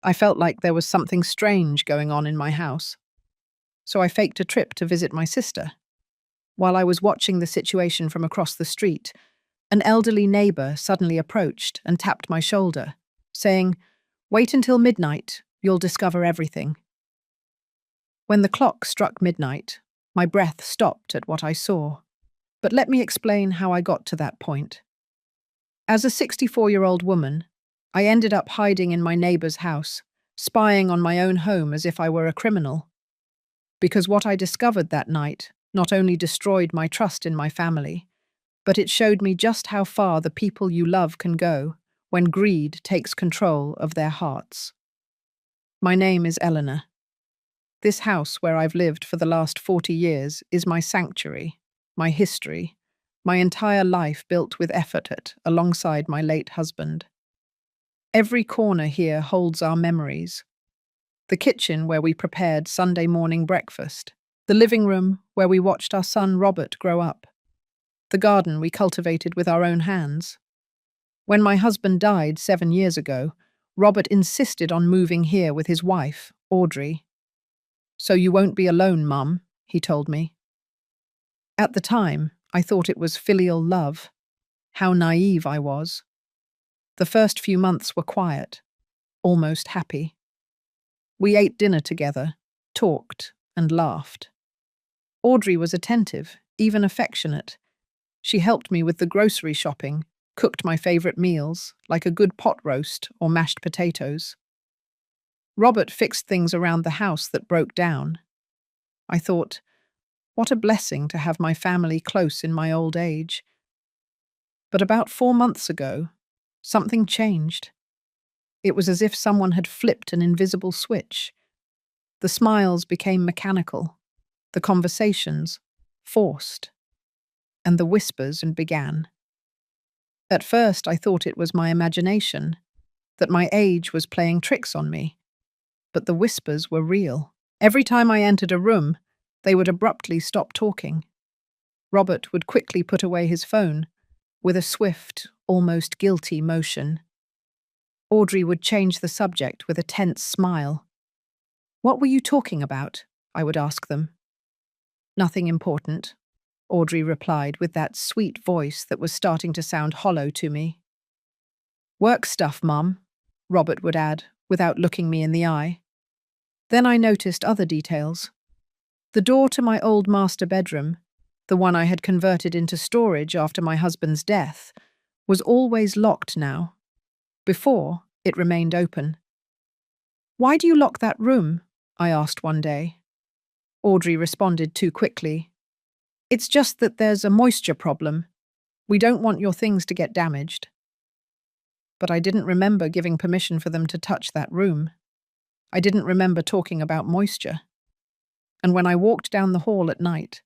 I felt like there was something strange going on in my house. So I faked a trip to visit my sister. While I was watching the situation from across the street, an elderly neighbor suddenly approached and tapped my shoulder, saying, "Wait until midnight, you'll discover everything." When the clock struck midnight, my breath stopped at what I saw. But let me explain how I got to that point. As a 64-year-old woman, I ended up hiding in my neighbor's house, spying on my own home as if I were a criminal. Because what I discovered that night not only destroyed my trust in my family, but it showed me just how far the people you love can go when greed takes control of their hearts. My name is Eleanor. This house where I've lived for the last 40 years is my sanctuary, my history, my entire life built with effort alongside my late husband. Every corner here holds our memories. The kitchen where we prepared Sunday morning breakfast, the living room where we watched our son Robert grow up, the garden we cultivated with our own hands. When my husband died 7 years ago, Robert insisted on moving here with his wife, Audrey. "So you won't be alone, Mum," he told me. At the time, I thought it was filial love. How naive I was. The first few months were quiet, almost happy. We ate dinner together, talked, and laughed. Audrey was attentive, even affectionate. She helped me with the grocery shopping, cooked my favorite meals, like a good pot roast or mashed potatoes. Robert fixed things around the house that broke down. I thought, what a blessing to have my family close in my old age. But about 4 months ago, something changed. It was as if someone had flipped an invisible switch. The smiles became mechanical, the conversations forced, and the whispers began. At first, I thought it was my imagination, that my age was playing tricks on me. But the whispers were real. Every time I entered a room, they would abruptly stop talking. Robert would quickly put away his phone, with a swift, almost guilty motion. Audrey would change the subject with a tense smile. "What were you talking about?" I would ask them. "Nothing important," Audrey replied with that sweet voice that was starting to sound hollow to me. "Work stuff, Mum," Robert would add, without looking me in the eye. Then I noticed other details. The door to my old master bedroom, the one I had converted into storage after my husband's death, was always locked now. Before, it remained open. "Why do you lock that room?" I asked one day. Audrey responded too quickly. "It's just that there's a moisture problem. We don't want your things to get damaged." But I didn't remember giving permission for them to touch that room. I didn't remember talking about moisture. And when I walked down the hall at night,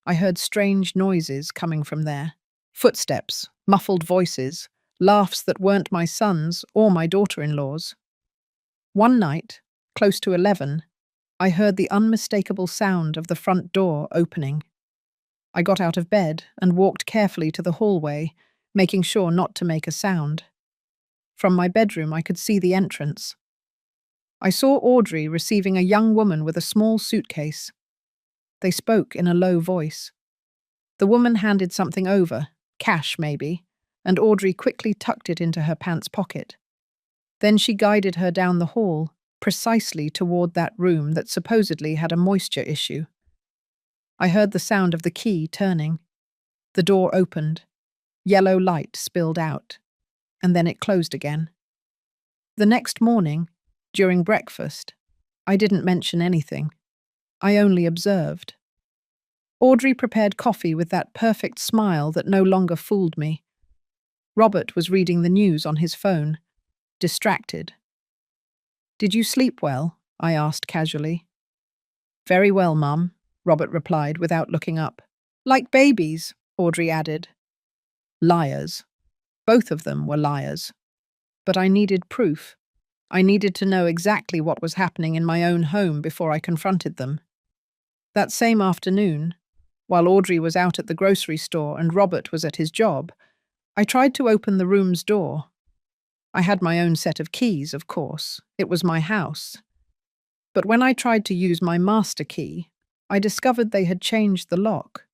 I heard strange noises coming from there. Footsteps, muffled voices, laughs that weren't my son's or my daughter-in-law's. One night, close to 11, I heard the unmistakable sound of the front door opening. I got out of bed and walked carefully to the hallway, making sure not to make a sound. From my bedroom, I could see the entrance. I saw Audrey receiving a young woman with a small suitcase. They spoke in a low voice. The woman handed something over, cash maybe, and Audrey quickly tucked it into her pants pocket. Then she guided her down the hall, precisely toward that room that supposedly had a moisture issue. I heard the sound of the key turning. The door opened. Yellow light spilled out, and then it closed again. The next morning, during breakfast, I didn't mention anything. I only observed. Audrey prepared coffee with that perfect smile that no longer fooled me. Robert was reading the news on his phone, distracted. "Did you sleep well?" I asked casually. "Very well, Mum," Robert replied without looking up. "Like babies," Audrey added. Liars. Both of them were liars. But I needed proof. I needed to know exactly what was happening in my own home before I confronted them. That same afternoon, while Audrey was out at the grocery store and Robert was at his job, I tried to open the room's door. I had my own set of keys, of course. It was my house. But when I tried to use my master key, I discovered they had changed the lock.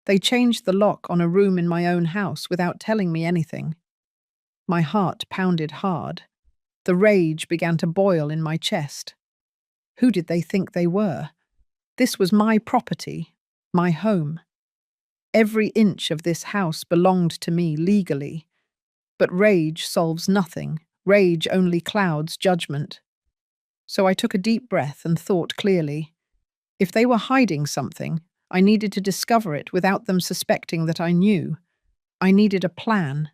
They changed the lock on a room in my own house without telling me anything. My heart pounded hard. The rage began to boil in my chest. Who did they think they were? This was my property, my home. Every inch of this house belonged to me legally. But rage solves nothing. Rage only clouds judgment. So I took a deep breath and thought clearly. If they were hiding something, I needed to discover it without them suspecting that I knew. I needed a plan.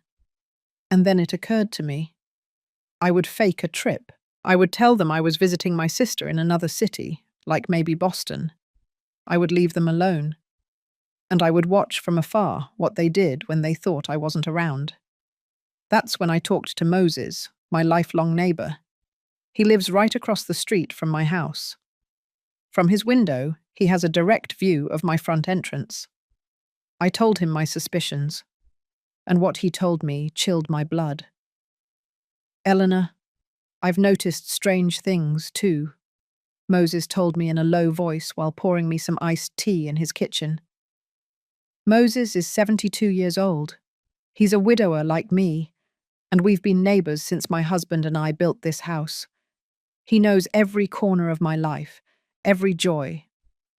And then it occurred to me. I would fake a trip. I would tell them I was visiting my sister in another city, like maybe Boston. I would leave them alone. And I would watch from afar what they did when they thought I wasn't around. That's when I talked to Moses, my lifelong neighbor. He lives right across the street from my house. From his window, he has a direct view of my front entrance. I told him my suspicions, and what he told me chilled my blood. Eleanor, I've noticed strange things, too, Moses told me in a low voice while pouring me some iced tea in his kitchen. Moses is 72 years old. He's a widower like me, and we've been neighbors since my husband and I built this house. He knows every corner of my life, every joy,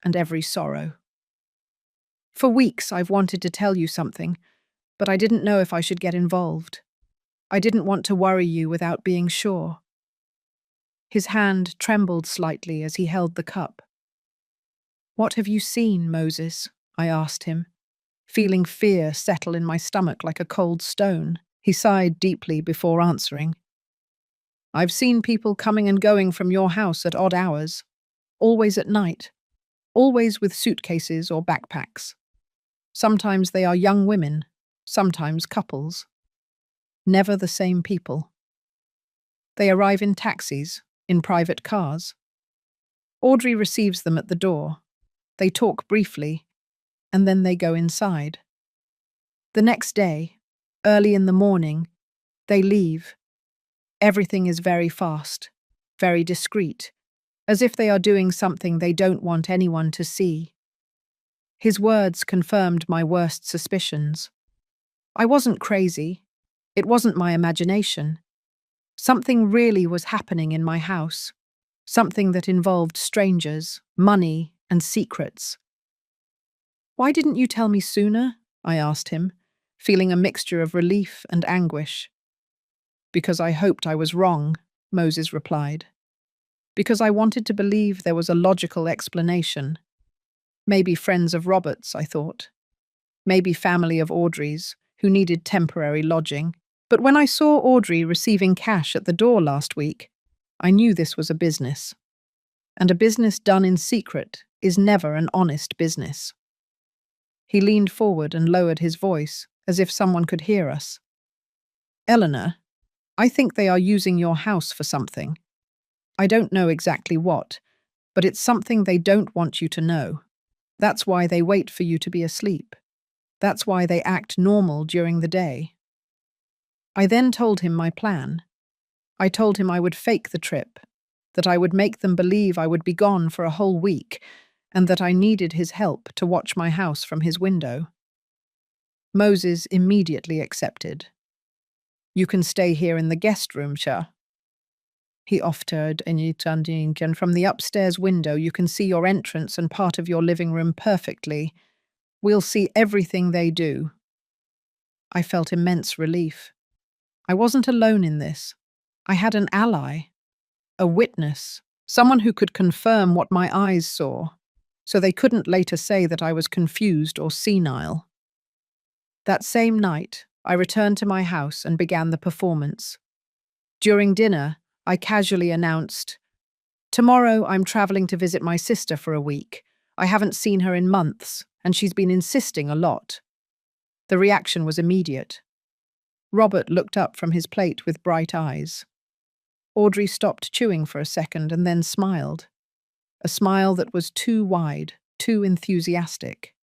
and every sorrow. For weeks I've wanted to tell you something, but I didn't know if I should get involved. I didn't want to worry you without being sure. His hand trembled slightly as he held the cup. What have you seen, Moses? I asked him, feeling fear settle in my stomach like a cold stone. He sighed deeply before answering. I've seen people coming and going from your house at odd hours, always at night, always with suitcases or backpacks. Sometimes they are young women, sometimes couples. Never the same people. They arrive in taxis, in private cars. Audrey receives them at the door. They talk briefly, and then they go inside. The next day, early in the morning, they leave. Everything is very fast, very discreet, as if they are doing something they don't want anyone to see. His words confirmed my worst suspicions. I wasn't crazy. It wasn't my imagination. Something really was happening in my house. Something that involved strangers, money, and secrets. Why didn't you tell me sooner? I asked him, feeling a mixture of relief and anguish. Because I hoped I was wrong, Moses replied. Because I wanted to believe there was a logical explanation. Maybe friends of Robert's, I thought. Maybe family of Audrey's, who needed temporary lodging. But when I saw Audrey receiving cash at the door last week, I knew this was a business. And a business done in secret is never an honest business. He leaned forward and lowered his voice, as if someone could hear us. Eleanor, I think they are using your house for something. I don't know exactly what, but it's something they don't want you to know. That's why they wait for you to be asleep. That's why they act normal during the day. I then told him my plan. I told him I would fake the trip, that I would make them believe I would be gone for a whole week, and that I needed his help to watch my house from his window. Moses immediately accepted. You can stay here in the guest room, Cha. He offered, and from the upstairs window you can see your entrance and part of your living room perfectly. We'll see everything they do. I felt immense relief. I wasn't alone in this. I had an ally, a witness, someone who could confirm what my eyes saw, so they couldn't later say that I was confused or senile. That same night, I returned to my house and began the performance. During dinner, I casually announced, "Tomorrow I'm traveling to visit my sister for a week. I haven't seen her in months, and she's been insisting a lot." The reaction was immediate. Robert looked up from his plate with bright eyes. Audrey stopped chewing for a second and then smiled. A smile that was too wide, too enthusiastic.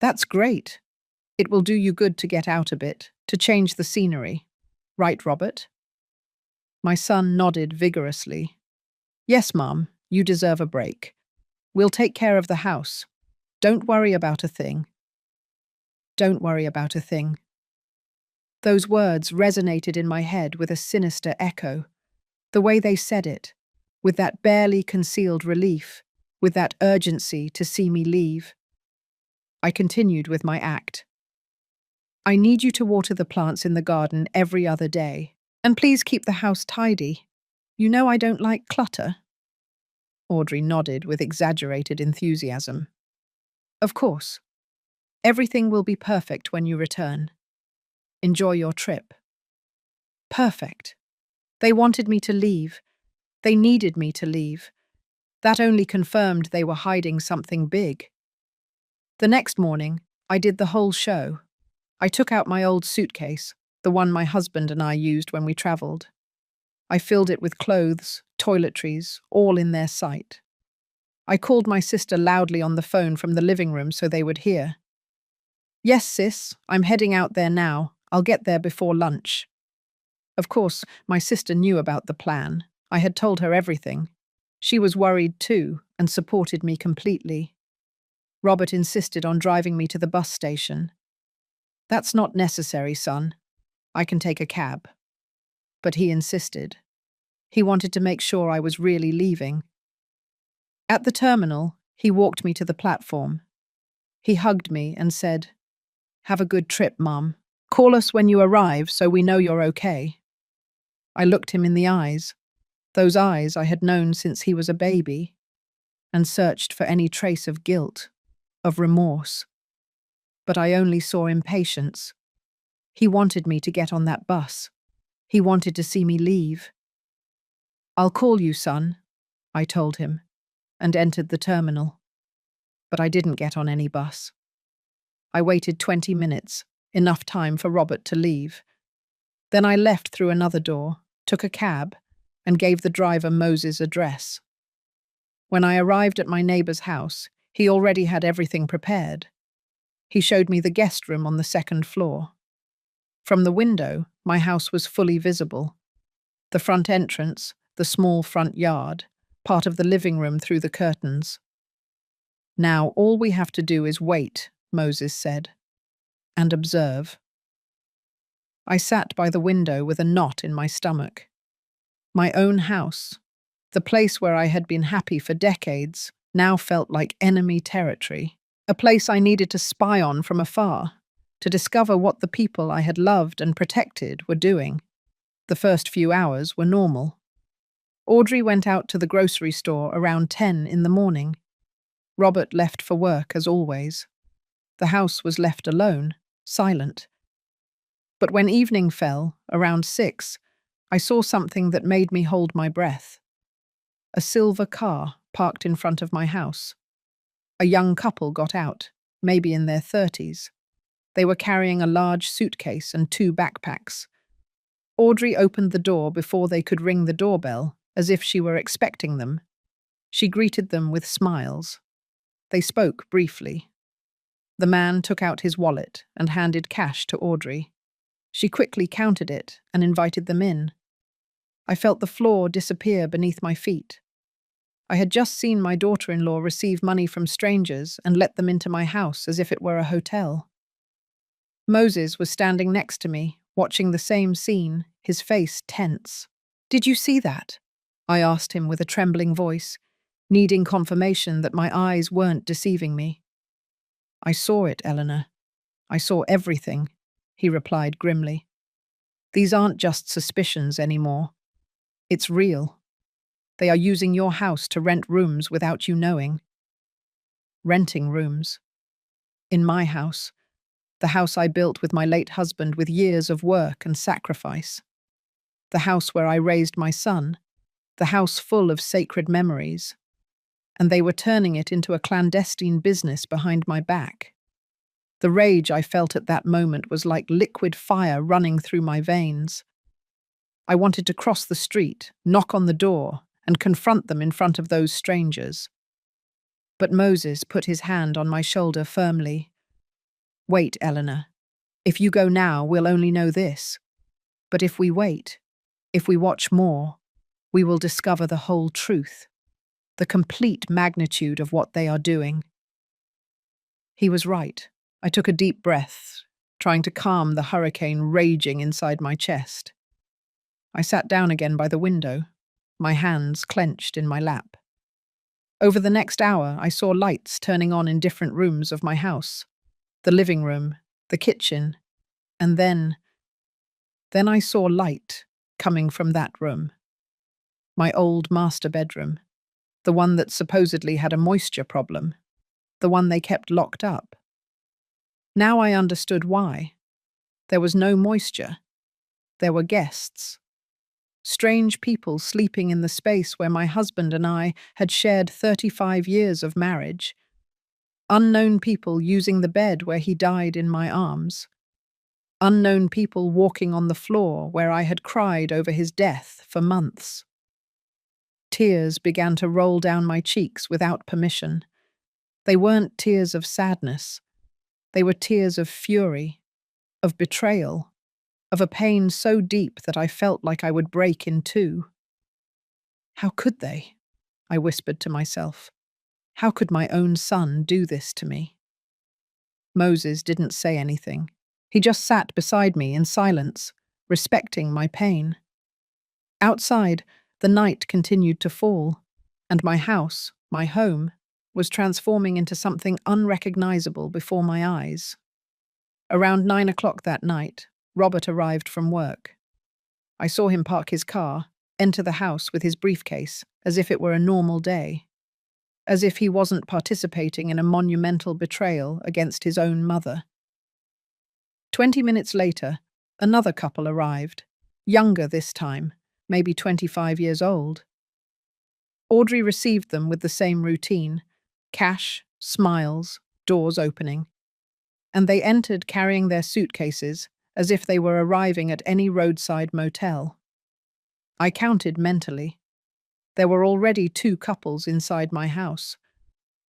That's great. It will do you good to get out a bit, to change the scenery. Right, Robert? My son nodded vigorously. Yes, Mom, you deserve a break. We'll take care of the house. Don't worry about a thing. Don't worry about a thing. Those words resonated in my head with a sinister echo. The way they said it, with that barely concealed relief, with that urgency to see me leave. I continued with my act. I need you to water the plants in the garden every other day. And please keep the house tidy. You know I don't like clutter. Audrey nodded with exaggerated enthusiasm. Of course. Everything will be perfect when you return. Enjoy your trip. Perfect. They wanted me to leave. They needed me to leave. That only confirmed they were hiding something big. The next morning, I did the whole show. I took out my old suitcase, the one my husband and I used when we traveled. I filled it with clothes, toiletries, all in their sight. I called my sister loudly on the phone from the living room so they would hear. Yes, sis, I'm heading out there now. I'll get there before lunch. Of course, my sister knew about the plan. I had told her everything. She was worried too and supported me completely. Robert insisted on driving me to the bus station. That's not necessary, son. I can take a cab. But he insisted. He wanted to make sure I was really leaving. At the terminal, he walked me to the platform. He hugged me and said, "Have a good trip, Mum. Call us when you arrive so we know you're okay." I looked him in the eyes, those eyes I had known since he was a baby, and searched for any trace of guilt, of remorse. But I only saw impatience. He wanted me to get on that bus. He wanted to see me leave. "I'll call you, son," I told him, and entered the terminal. But I didn't get on any bus. I waited 20 minutes, enough time for Robert to leave. Then I left through another door, took a cab, and gave the driver Moses' address. When I arrived at my neighbor's house, he already had everything prepared. He showed me the guest room on the second floor. From the window, my house was fully visible. The front entrance, the small front yard, part of the living room through the curtains. "Now all we have to do is wait," Moses said, "and observe." I sat by the window with a knot in my stomach. My own house, the place where I had been happy for decades, now felt like enemy territory, a place I needed to spy on from afar, to discover what the people I had loved and protected were doing. The first few hours were normal. Audrey went out to the grocery store around 10 in the morning. Robert left for work as always. The house was left alone, silent. But when evening fell, around 6, I saw something that made me hold my breath. A silver car parked in front of my house. A young couple got out, maybe in their 30s. They were carrying a large suitcase and 2 backpacks. Audrey opened the door before they could ring the doorbell, as if she were expecting them. She greeted them with smiles. They spoke briefly. The man took out his wallet and handed cash to Audrey. She quickly counted it and invited them in. I felt the floor disappear beneath my feet. I had just seen my daughter-in-law receive money from strangers and let them into my house as if it were a hotel. Moses was standing next to me, watching the same scene, his face tense. "Did you see that?" I asked him with a trembling voice, needing confirmation that my eyes weren't deceiving me. "I saw it, Eleanor. I saw everything," he replied grimly. "These aren't just suspicions anymore. It's real. They are using your house to rent rooms without you knowing." Renting rooms. In my house. The house I built with my late husband with years of work and sacrifice. The house where I raised my son. The house full of sacred memories. And they were turning it into a clandestine business behind my back. The rage I felt at that moment was like liquid fire running through my veins. I wanted to cross the street, knock on the door, and confront them in front of those strangers. But Moses put his hand on my shoulder firmly. "Wait, Eleanor. If you go now, we'll only know this. But if we wait, If we watch more, we will discover the whole truth, the complete magnitude of what they are doing. He was right. I took a deep breath, trying to calm the hurricane raging inside my chest. I sat down again by the window, my hands clenched in my lap. Over the next hour, I saw lights turning on in different rooms of my house. The living room, the kitchen, and then I saw light coming from that room. My old master bedroom, the one that supposedly had a moisture problem, the one they kept locked up. Now I understood why. There was no moisture. There were guests. Strange people sleeping in the space where my husband and I had shared 35 years of marriage. Unknown people using the bed where he died in my arms. Unknown people walking on the floor where I had cried over his death for months. Tears began to roll down my cheeks without permission. They weren't tears of sadness. They were tears of fury, of betrayal, of a pain so deep that I felt like I would break in two. How could they? I whispered to myself. How could my own son do this to me? Moses didn't say anything. He just sat beside me in silence, respecting my pain. Outside, the night continued to fall, and my house, my home, was transforming into something unrecognizable before my eyes. Around 9 o'clock that night, Robert arrived from work. I saw him park his car, enter the house with his briefcase, as if it were a normal day. As if he wasn't participating in a monumental betrayal against his own mother. 20 minutes later, another couple arrived, younger this time, maybe 25 years old. Audrey received them with the same routine, cash, smiles, doors opening. And they entered carrying their suitcases as if they were arriving at any roadside motel. I counted mentally. There were already 2 couples inside my house.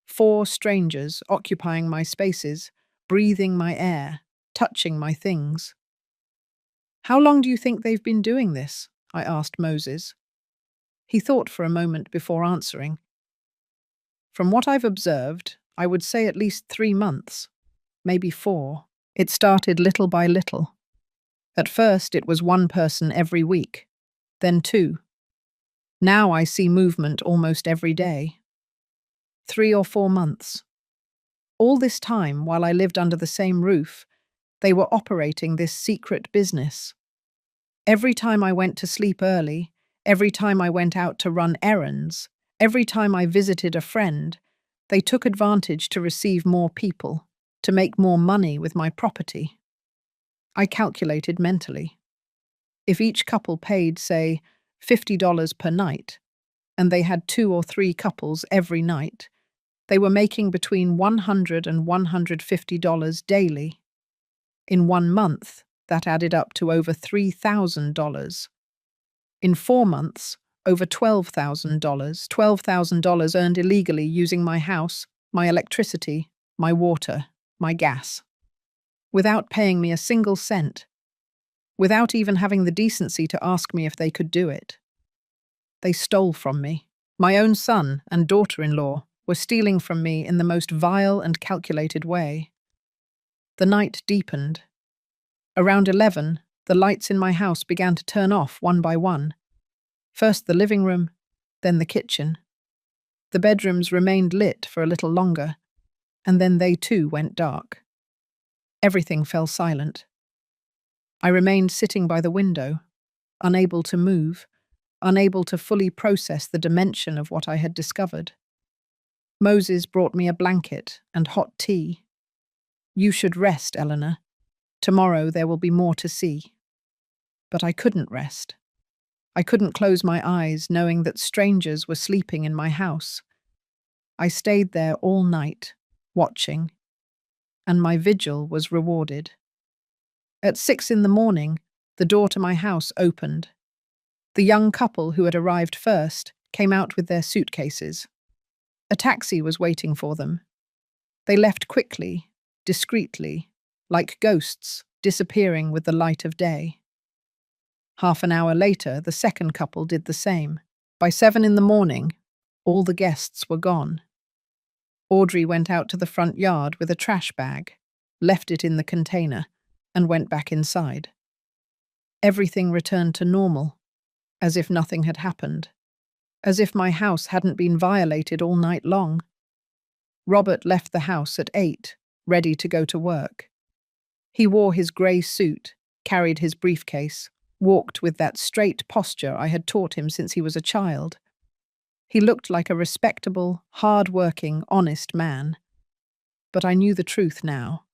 4 strangers occupying my spaces, breathing my air, touching my things. How long do you think they've been doing this? I asked Moses. He thought for a moment before answering. From what I've observed, I would say at least 3 months, maybe 4. It started little by little. At first, it was 1 person every week, then 2. Now I see movement almost every day. 3 or 4 months. All this time, while I lived under the same roof, they were operating this secret business. Every time I went to sleep early, every time I went out to run errands, every time I visited a friend, they took advantage to receive more people, to make more money with my property. I calculated mentally. If each couple paid, say, $50 per night, and they had 2 or 3 couples every night, they were making between $100 and $150 daily. In 1 month, that added up to over $3,000. In 4 months, over $12,000. $12,000 earned illegally using my house, my electricity, my water, my gas. Without paying me a single cent. Without even having the decency to ask me if they could do it. They stole from me. My own son and daughter-in-law were stealing from me in the most vile and calculated way. The night deepened. Around 11, the lights in my house began to turn off one by one. First the living room, then the kitchen. The bedrooms remained lit for a little longer, and then they too went dark. Everything fell silent. I remained sitting by the window, unable to move, unable to fully process the dimension of what I had discovered. Moses brought me a blanket and hot tea. You should rest, Eleanor. Tomorrow there will be more to see. But I couldn't rest. I couldn't close my eyes knowing that strangers were sleeping in my house. I stayed there all night, watching, and my vigil was rewarded. At 6 in the morning, the door to my house opened. The young couple who had arrived first came out with their suitcases. A taxi was waiting for them. They left quickly, discreetly, like ghosts disappearing with the light of day. Half an hour later, the second couple did the same. By 7 in the morning, all the guests were gone. Audrey went out to the front yard with a trash bag, left it in the container, and went back inside. Everything returned to normal, as if nothing had happened, as if my house hadn't been violated all night long. Robert left the house at 8, ready to go to work. He wore his grey suit, carried his briefcase, walked with that straight posture I had taught him since he was a child. He looked like a respectable, hard-working, honest man. But I knew the truth now.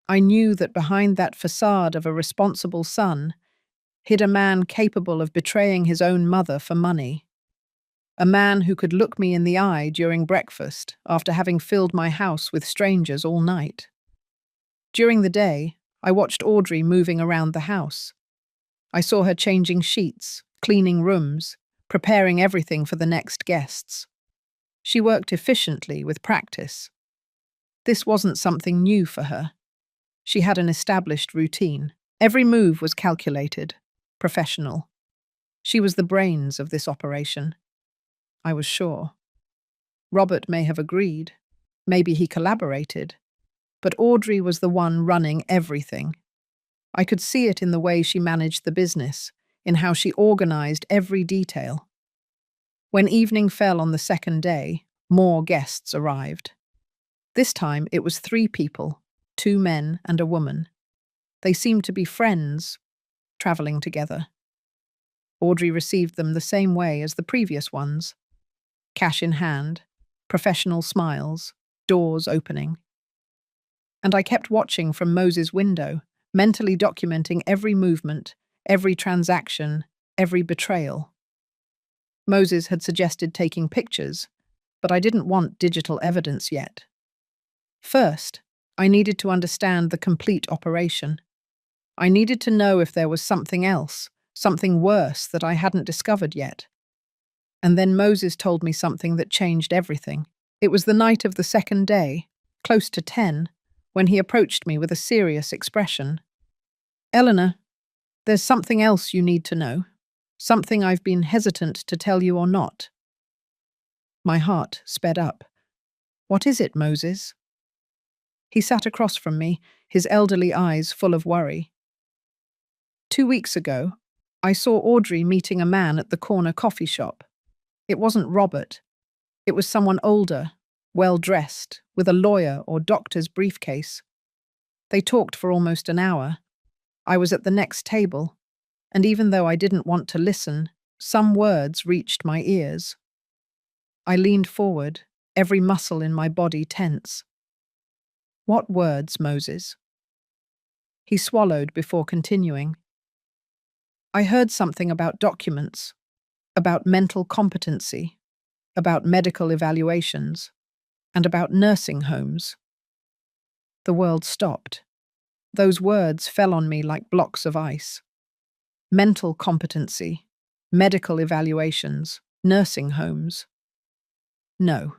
I knew that behind that facade of a responsible son hid a man capable of betraying his own mother for money. A man who could look me in the eye during breakfast after having filled my house with strangers all night. During the day, I watched Audrey moving around the house. I saw her changing sheets, cleaning rooms, preparing everything for the next guests. She worked efficiently with practice. This wasn't something new for her. She had an established routine. Every move was calculated, professional. She was the brains of this operation. I was sure. Robert may have agreed. Maybe he collaborated. But Audrey was the one running everything. I could see it in the way she managed the business, in how she organized every detail. When evening fell on the second day, more guests arrived. This time it was 3 people, 2 men and a woman. They seemed to be friends, traveling together. Audrey received them the same way as the previous ones. Cash in hand, professional smiles, doors opening. And I kept watching from Moses' window, mentally documenting every movement, every transaction, every betrayal. Moses had suggested taking pictures, but I didn't want digital evidence yet. First, I needed to understand the complete operation. I needed to know if there was something else, something worse that I hadn't discovered yet. And then Moses told me something that changed everything. It was the night of the second day, close to 10, when he approached me with a serious expression. "Eleanor, there's something else you need to know. Something I've been hesitant to tell you or not." My heart sped up. "What is it, Moses?" He sat across from me, his elderly eyes full of worry. 2 weeks ago, I saw Audrey meeting a man at the corner coffee shop. It wasn't Robert. It was someone older, well-dressed, with a lawyer or doctor's briefcase. They talked for almost an hour. I was at the next table, and even though I didn't want to listen, some words reached my ears. I leaned forward, every muscle in my body tense. "What words, Moses?" He swallowed before continuing. "I heard something about documents, about mental competency, about medical evaluations, and about nursing homes." The world stopped. Those words fell on me like blocks of ice. Mental competency, medical evaluations, nursing homes. No,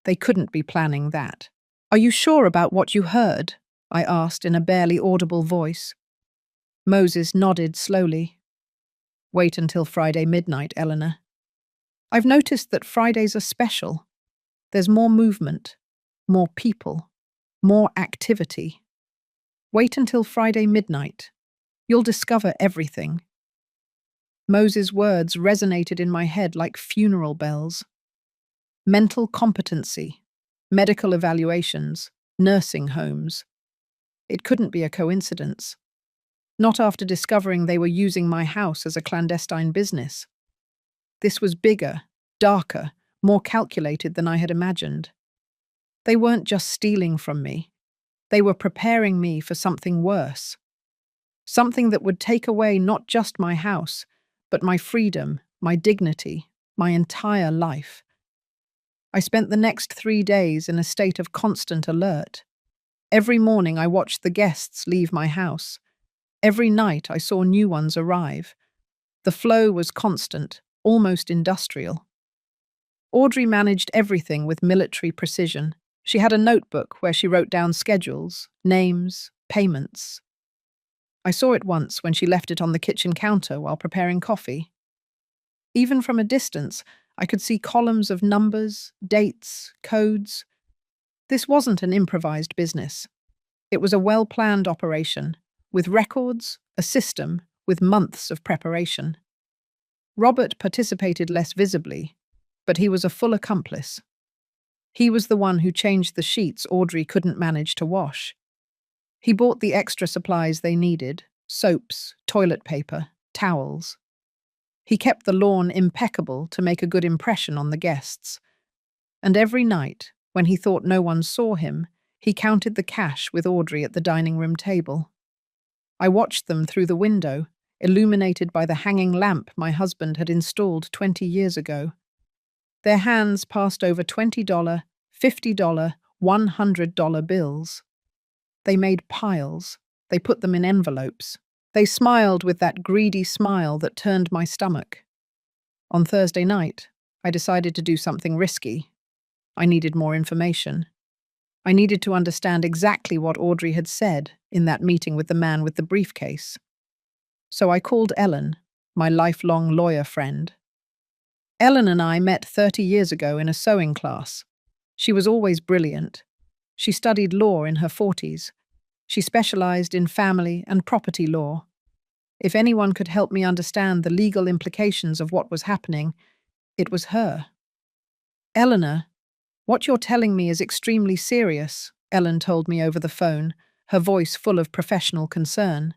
they couldn't be planning that. "Are you sure about what you heard?" I asked in a barely audible voice. Moses nodded slowly. "Wait until Friday midnight, Eleanor. I've noticed that Fridays are special. There's more movement, more people, more activity. Wait until Friday midnight. You'll discover everything." Moses' words resonated in my head like funeral bells. Mental competency, medical evaluations, nursing homes. It couldn't be a coincidence. Not after discovering they were using my house as a clandestine business. This was bigger, darker, more calculated than I had imagined. They weren't just stealing from me. They were preparing me for something worse. Something that would take away not just my house, but my freedom, my dignity, my entire life. I spent the next 3 days in a state of constant alert. Every morning I watched the guests leave my house. Every night I saw new ones arrive. The flow was constant, almost industrial. Audrey managed everything with military precision. She had a notebook where she wrote down schedules, names, payments. I saw it once when she left it on the kitchen counter while preparing coffee. Even from a distance, I could see columns of numbers, dates, codes. This wasn't an improvised business. It was a well-planned operation, with records, a system, with months of preparation. Robert participated less visibly, but he was a full accomplice. He was the one who changed the sheets Audrey couldn't manage to wash. He bought the extra supplies they needed: soaps, toilet paper, towels. He kept the lawn impeccable to make a good impression on the guests. And every night, when he thought no one saw him, he counted the cash with Audrey at the dining room table. I watched them through the window, illuminated by the hanging lamp my husband had installed 20 years ago. Their hands passed over $20, $50, $100 bills. They made piles. They put them in envelopes. They smiled with that greedy smile that turned my stomach. On Thursday night, I decided to do something risky. I needed more information. I needed to understand exactly what Audrey had said in that meeting with the man with the briefcase. So I called Ellen, my lifelong lawyer friend. Ellen and I met 30 years ago in a sewing class. She was always brilliant. She studied law in her 40s. She specialized in family and property law. If anyone could help me understand the legal implications of what was happening, it was her. "Eleanor, what you're telling me is extremely serious," Ellen told me over the phone, her voice full of professional concern.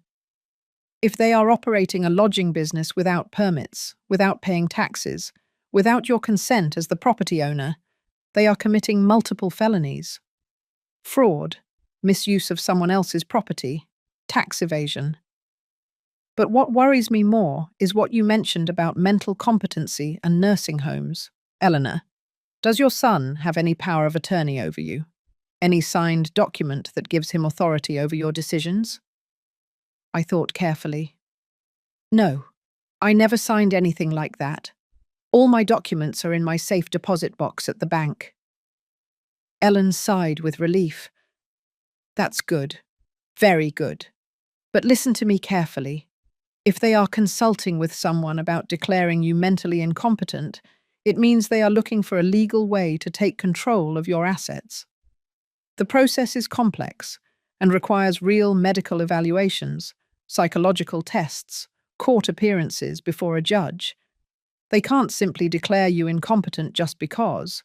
"If they are operating a lodging business without permits, without paying taxes, without your consent as the property owner, they are committing multiple felonies: fraud, misuse of someone else's property, tax evasion. But what worries me more is what you mentioned about mental competency and nursing homes. Eleanor, does your son have any power of attorney over you? Any signed document that gives him authority over your decisions?" I thought carefully. "No, I never signed anything like that. All my documents are in my safe deposit box at the bank." Ellen sighed with relief. "That's good. Very good. But listen to me carefully. If they are consulting with someone about declaring you mentally incompetent, it means they are looking for a legal way to take control of your assets. The process is complex and requires real medical evaluations, psychological tests, court appearances before a judge. They can't simply declare you incompetent just because.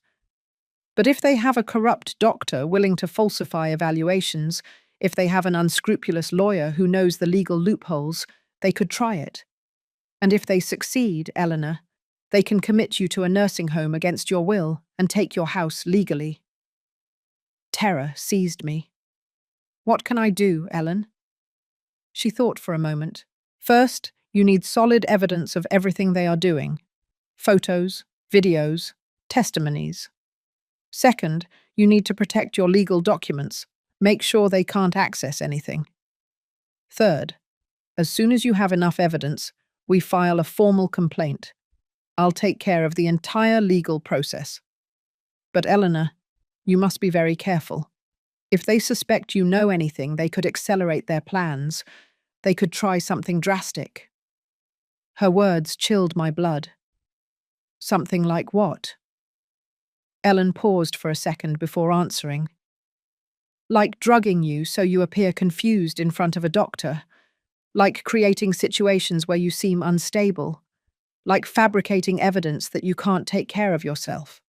But if they have a corrupt doctor willing to falsify evaluations, if they have an unscrupulous lawyer who knows the legal loopholes, they could try it. And if they succeed, Eleanor, they can commit you to a nursing home against your will and take your house legally." Terror seized me. "What can I do, Ellen?" She thought for a moment. "First, you need solid evidence of everything they are doing: photos, videos, testimonies. Second, you need to protect your legal documents. Make sure they can't access anything. Third, as soon as you have enough evidence, we file a formal complaint. I'll take care of the entire legal process. But Eleanor, you must be very careful. If they suspect you know anything, they could accelerate their plans. They could try something drastic." Her words chilled my blood. "Something like what?" Ellen paused for a second before answering. "Like drugging you so you appear confused in front of a doctor. Like creating situations where you seem unstable. Like fabricating evidence that you can't take care of yourself.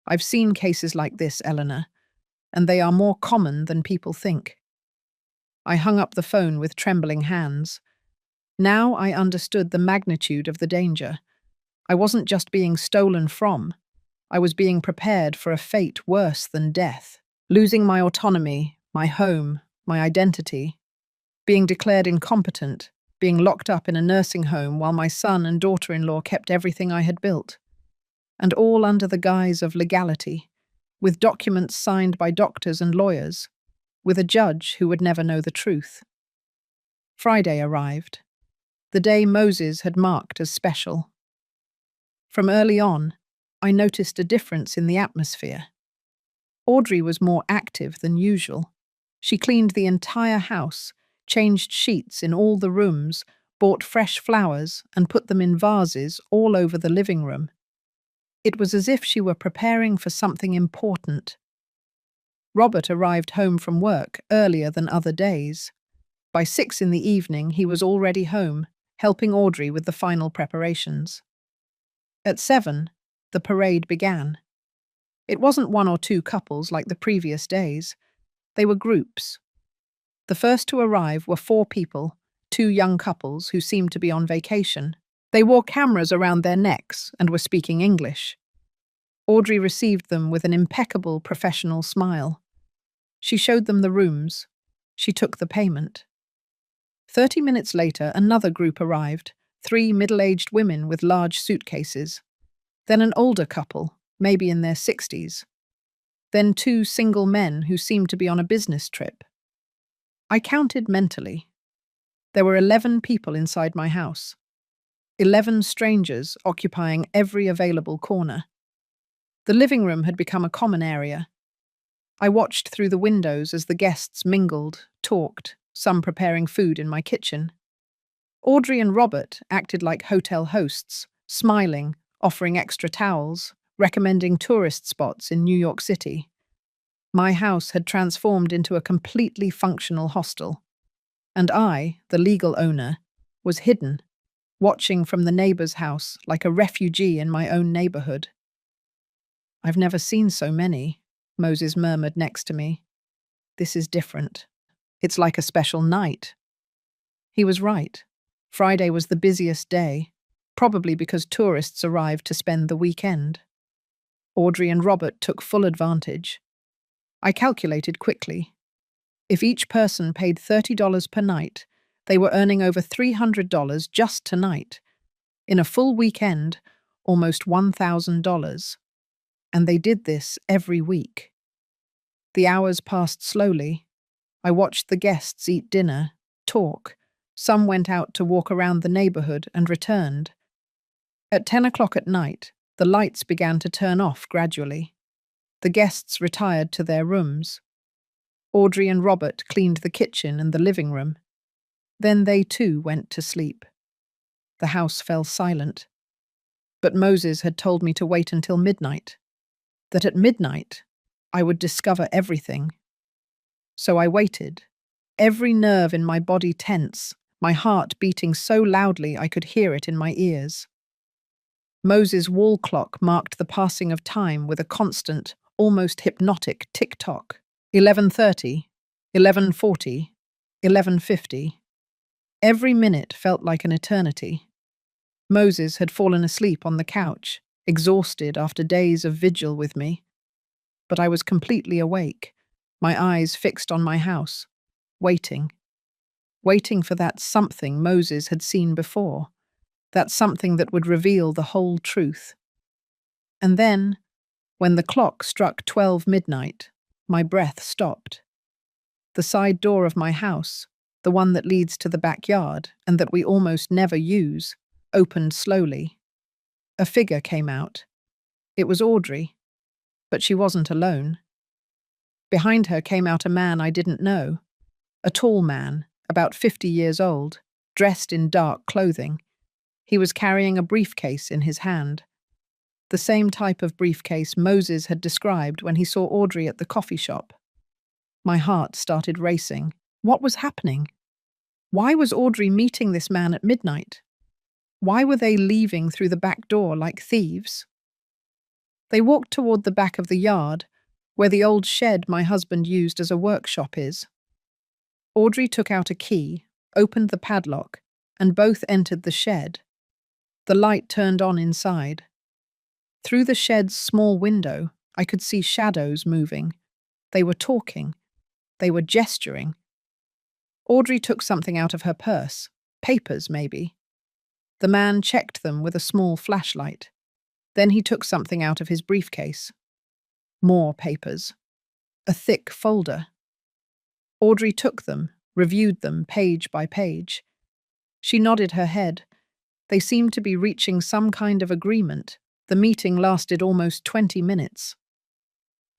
I've seen cases like this, Eleanor, and they are more common than people think." I hung up the phone with trembling hands. Now I understood the magnitude of the danger. I wasn't just being stolen from. I was being prepared for a fate worse than death. Losing my autonomy, my home, my identity. Being declared incompetent, being locked up in a nursing home while my son and daughter-in-law kept everything I had built. And all under the guise of legality, with documents signed by doctors and lawyers, with a judge who would never know the truth. Friday arrived, the day Moses had marked as special. From early on, I noticed a difference in the atmosphere. Audrey was more active than usual. She cleaned the entire house, changed sheets in all the rooms, bought fresh flowers, and put them in vases all over the living room. It was as if she were preparing for something important. Robert arrived home from work earlier than other days. By 6 in the evening, he was already home, helping Audrey with the final preparations. At 7, the parade began. It wasn't one or two couples like the previous days. They were groups. The first to arrive were 4 people, 2 young couples who seemed to be on vacation. They wore cameras around their necks and were speaking English. Audrey received them with an impeccable professional smile. She showed them the rooms. She took the payment. 30 minutes later, another group arrived, 3 middle-aged women with large suitcases. Then an older couple, maybe in their 60s. Then 2 single men who seemed to be on a business trip. I counted mentally. There were 11 people inside my house. 11 strangers occupying every available corner. The living room had become a common area. I watched through the windows as the guests mingled, talked, some preparing food in my kitchen. Audrey and Robert acted like hotel hosts, smiling, offering extra towels, recommending tourist spots in New York City. My house had transformed into a completely functional hostel. And I, the legal owner, was hidden, watching from the neighbor's house like a refugee in my own neighborhood. "I've never seen so many," Moses murmured next to me. "This is different. It's like a special night." He was right. Friday was the busiest day, probably because tourists arrived to spend the weekend. Audrey and Robert took full advantage. I calculated quickly. If each person paid $30 per night, they were earning over $300 just tonight. In a full weekend, almost $1,000. And they did this every week. The hours passed slowly. I watched the guests eat dinner, talk. Some went out to walk around the neighborhood and returned. At 10 o'clock at night, the lights began to turn off gradually. The guests retired to their rooms. Audrey and Robert cleaned the kitchen and the living room. Then they too went to sleep. The house fell silent. But Moses had told me to wait until midnight. That at midnight, I would discover everything. So I waited, every nerve in my body tense, my heart beating so loudly I could hear it in my ears. Moses' wall clock marked the passing of time with a constant, almost hypnotic tick-tock. 11:30, 11:40, 11:50. Every minute felt like an eternity. Moses had fallen asleep on the couch, exhausted after days of vigil with me. But I was completely awake, my eyes fixed on my house, waiting for that something Moses had seen before, that something that would reveal the whole truth. And then, when the clock struck 12 midnight, my breath stopped. The side door of my house, the one that leads to the backyard and that we almost never use, opened slowly. A figure came out. It was Audrey, but she wasn't alone. Behind her came out a man I didn't know, a tall man, about 50 years old, dressed in dark clothing. He was carrying a briefcase in his hand. The same type of briefcase Moses had described when he saw Audrey at the coffee shop. My heart started racing. What was happening? Why was Audrey meeting this man at midnight? Why were they leaving through the back door like thieves? They walked toward the back of the yard, where the old shed my husband used as a workshop is. Audrey took out a key, opened the padlock, and both entered the shed. The light turned on inside. Through the shed's small window, I could see shadows moving. They were talking. They were gesturing. Audrey took something out of her purse, papers maybe. The man checked them with a small flashlight. Then he took something out of his briefcase. More papers. A thick folder. Audrey took them, reviewed them page by page. She nodded her head. They seemed to be reaching some kind of agreement. The meeting lasted almost 20 minutes.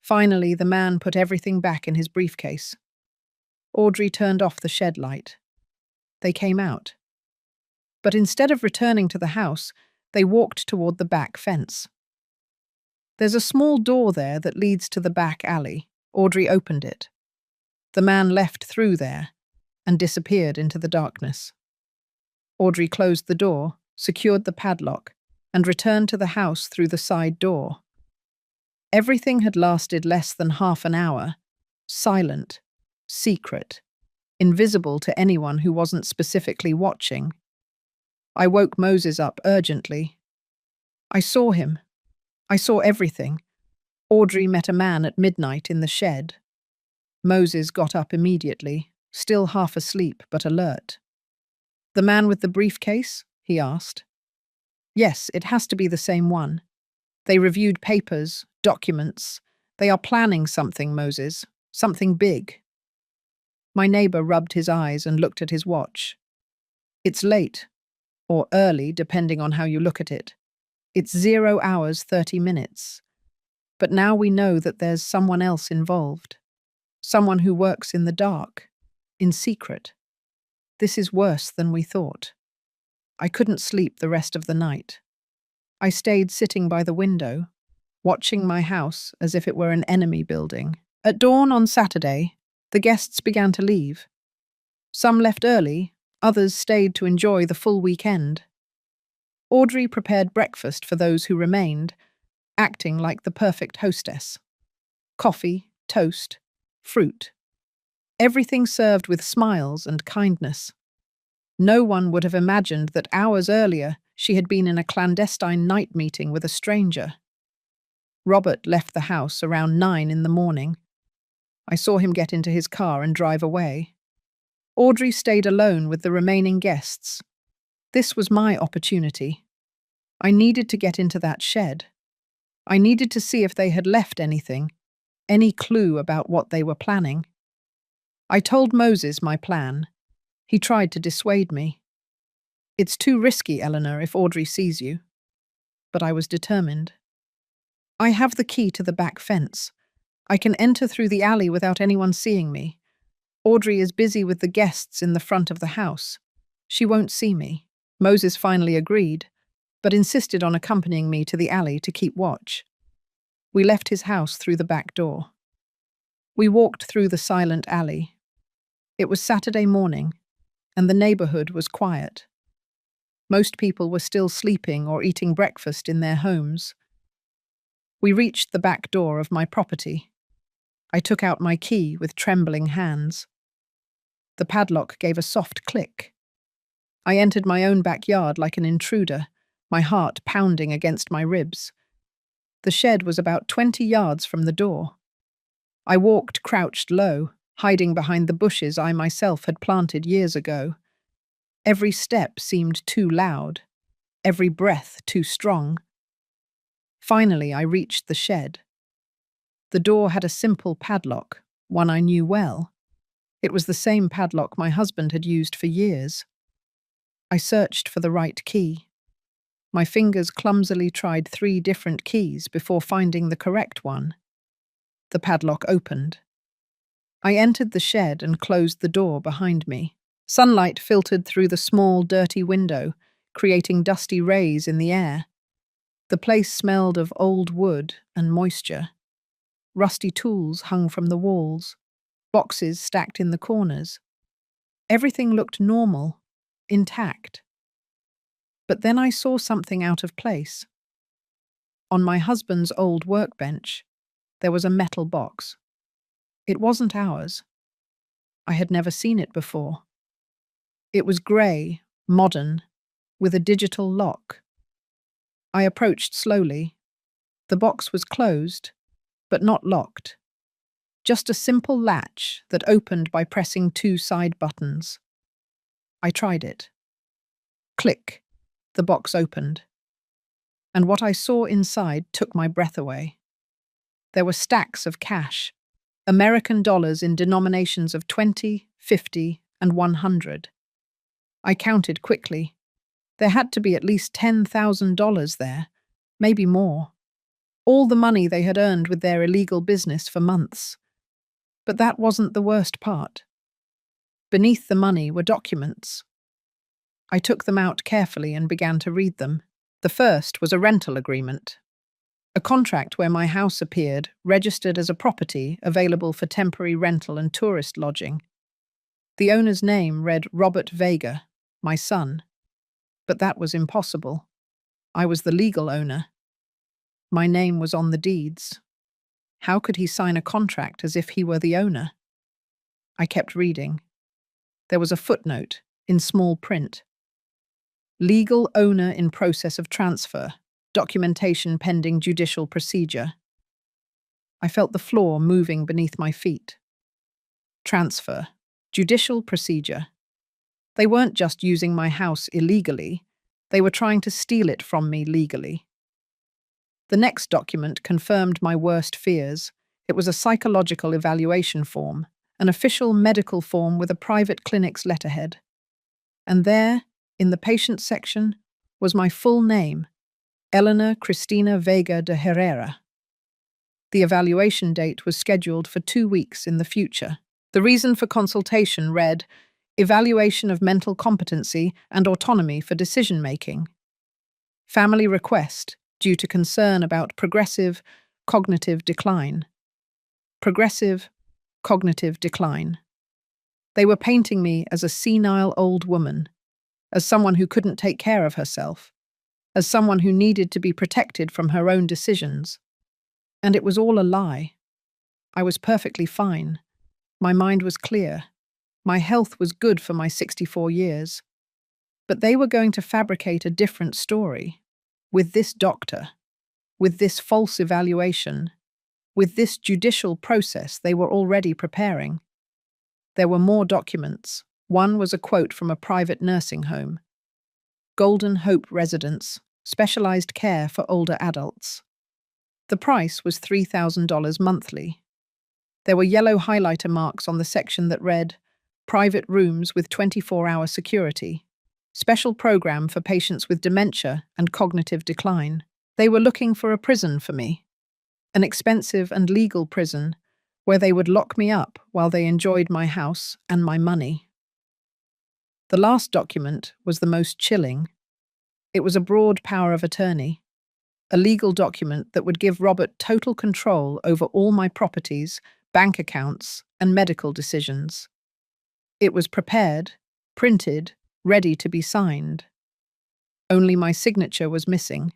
Finally, the man put everything back in his briefcase. Audrey turned off the shed light. They came out. But instead of returning to the house, they walked toward the back fence. There's a small door there that leads to the back alley. Audrey opened it. The man left through there and disappeared into the darkness. Audrey closed the door, secured the padlock, and returned to the house through the side door. Everything had lasted less than half an hour, silent, secret, invisible to anyone who wasn't specifically watching. I woke Moses up urgently. I saw him. I saw everything. Audrey met a man at midnight in the shed. Moses got up immediately, still half asleep but alert. "The man with the briefcase?" he asked. "Yes, it has to be the same one. They reviewed papers, documents. They are planning something, Moses. Something big." My neighbor rubbed his eyes and looked at his watch. "It's late, or early, depending on how you look at it. It's 0 hours 30 minutes. But now we know that there's someone else involved. Someone who works in the dark, in secret. This is worse than we thought." I couldn't sleep the rest of the night. I stayed sitting by the window, watching my house as if it were an enemy building. At dawn on Saturday, the guests began to leave. Some left early, others stayed to enjoy the full weekend. Audrey prepared breakfast for those who remained, acting like the perfect hostess. Coffee, toast, fruit. Everything served with smiles and kindness. No one would have imagined that hours earlier she had been in a clandestine night meeting with a stranger. Robert left the house around 9 in the morning. I saw him get into his car and drive away. Audrey stayed alone with the remaining guests. This was my opportunity. I needed to get into that shed. I needed to see if they had left anything, any clue about what they were planning. I told Moses my plan. He tried to dissuade me. "It's too risky, Eleanor, if Audrey sees you." But I was determined. "I have the key to the back fence. I can enter through the alley without anyone seeing me. Audrey is busy with the guests in the front of the house. She won't see me." Moses finally agreed, but insisted on accompanying me to the alley to keep watch. We left his house through the back door. We walked through the silent alley. It was Saturday morning, and the neighborhood was quiet. Most people were still sleeping or eating breakfast in their homes. We reached the back door of my property. I took out my key with trembling hands. The padlock gave a soft click. I entered my own backyard like an intruder, my heart pounding against my ribs. The shed was about 20 yards from the door. I walked crouched low, hiding behind the bushes I myself had planted years ago. Every step seemed too loud, every breath too strong. Finally, I reached the shed. The door had a simple padlock, one I knew well. It was the same padlock my husband had used for years. I searched for the right key. My fingers clumsily tried 3 different keys before finding the correct one. The padlock opened. I entered the shed and closed the door behind me. Sunlight filtered through the small, dirty window, creating dusty rays in the air. The place smelled of old wood and moisture. Rusty tools hung from the walls, boxes stacked in the corners. Everything looked normal, intact. But then I saw something out of place. On my husband's old workbench, there was a metal box. It wasn't ours. I had never seen it before. It was grey, modern, with a digital lock. I approached slowly. The box was closed, but not locked. Just a simple latch that opened by pressing 2 side buttons. I tried it. Click. The box opened. And what I saw inside took my breath away. There were stacks of cash, American dollars in denominations of 20, 50, and 100. I counted quickly. There had to be at least $10,000 there, maybe more. All the money they had earned with their illegal business for months. But that wasn't the worst part. Beneath the money were documents, I took them out carefully and began to read them. The first was a rental agreement, a contract where my house appeared, registered as a property available for temporary rental and tourist lodging. The owner's name read Robert Vega, my son, but that was impossible. I was the legal owner. My name was on the deeds. How could he sign a contract as if he were the owner? I kept reading. There was a footnote, in small print. Legal owner in process of transfer. Documentation pending judicial procedure. I felt the floor moving beneath my feet. Transfer. Judicial procedure. They weren't just using my house illegally, they were trying to steal it from me legally. The next document confirmed my worst fears. It was a psychological evaluation form, an official medical form with a private clinic's letterhead. And there, in the patient section, was my full name, Eleanor Cristina Vega de Herrera. The evaluation date was scheduled for 2 weeks in the future. The reason for consultation read, Evaluation of mental competency and autonomy for decision-making. Family request due to concern about progressive cognitive decline. Progressive cognitive decline. They were painting me as a senile old woman, as someone who couldn't take care of herself, as someone who needed to be protected from her own decisions. And it was all a lie. I was perfectly fine. My mind was clear. My health was good for my 64 years. But they were going to fabricate a different story. With this doctor, with this false evaluation, with this judicial process they were already preparing. There were more documents. One was a quote from a private nursing home. Golden Hope Residence, specialized care for older adults. The price was $3,000 monthly. There were yellow highlighter marks on the section that read, Private rooms with 24-hour security. Special program for patients with dementia and cognitive decline. They were looking for a prison for me. An expensive and legal prison where they would lock me up while they enjoyed my house and my money. The last document was the most chilling. It was a broad power of attorney, a legal document that would give Robert total control over all my properties, bank accounts, and medical decisions. It was prepared, printed, ready to be signed. Only my signature was missing.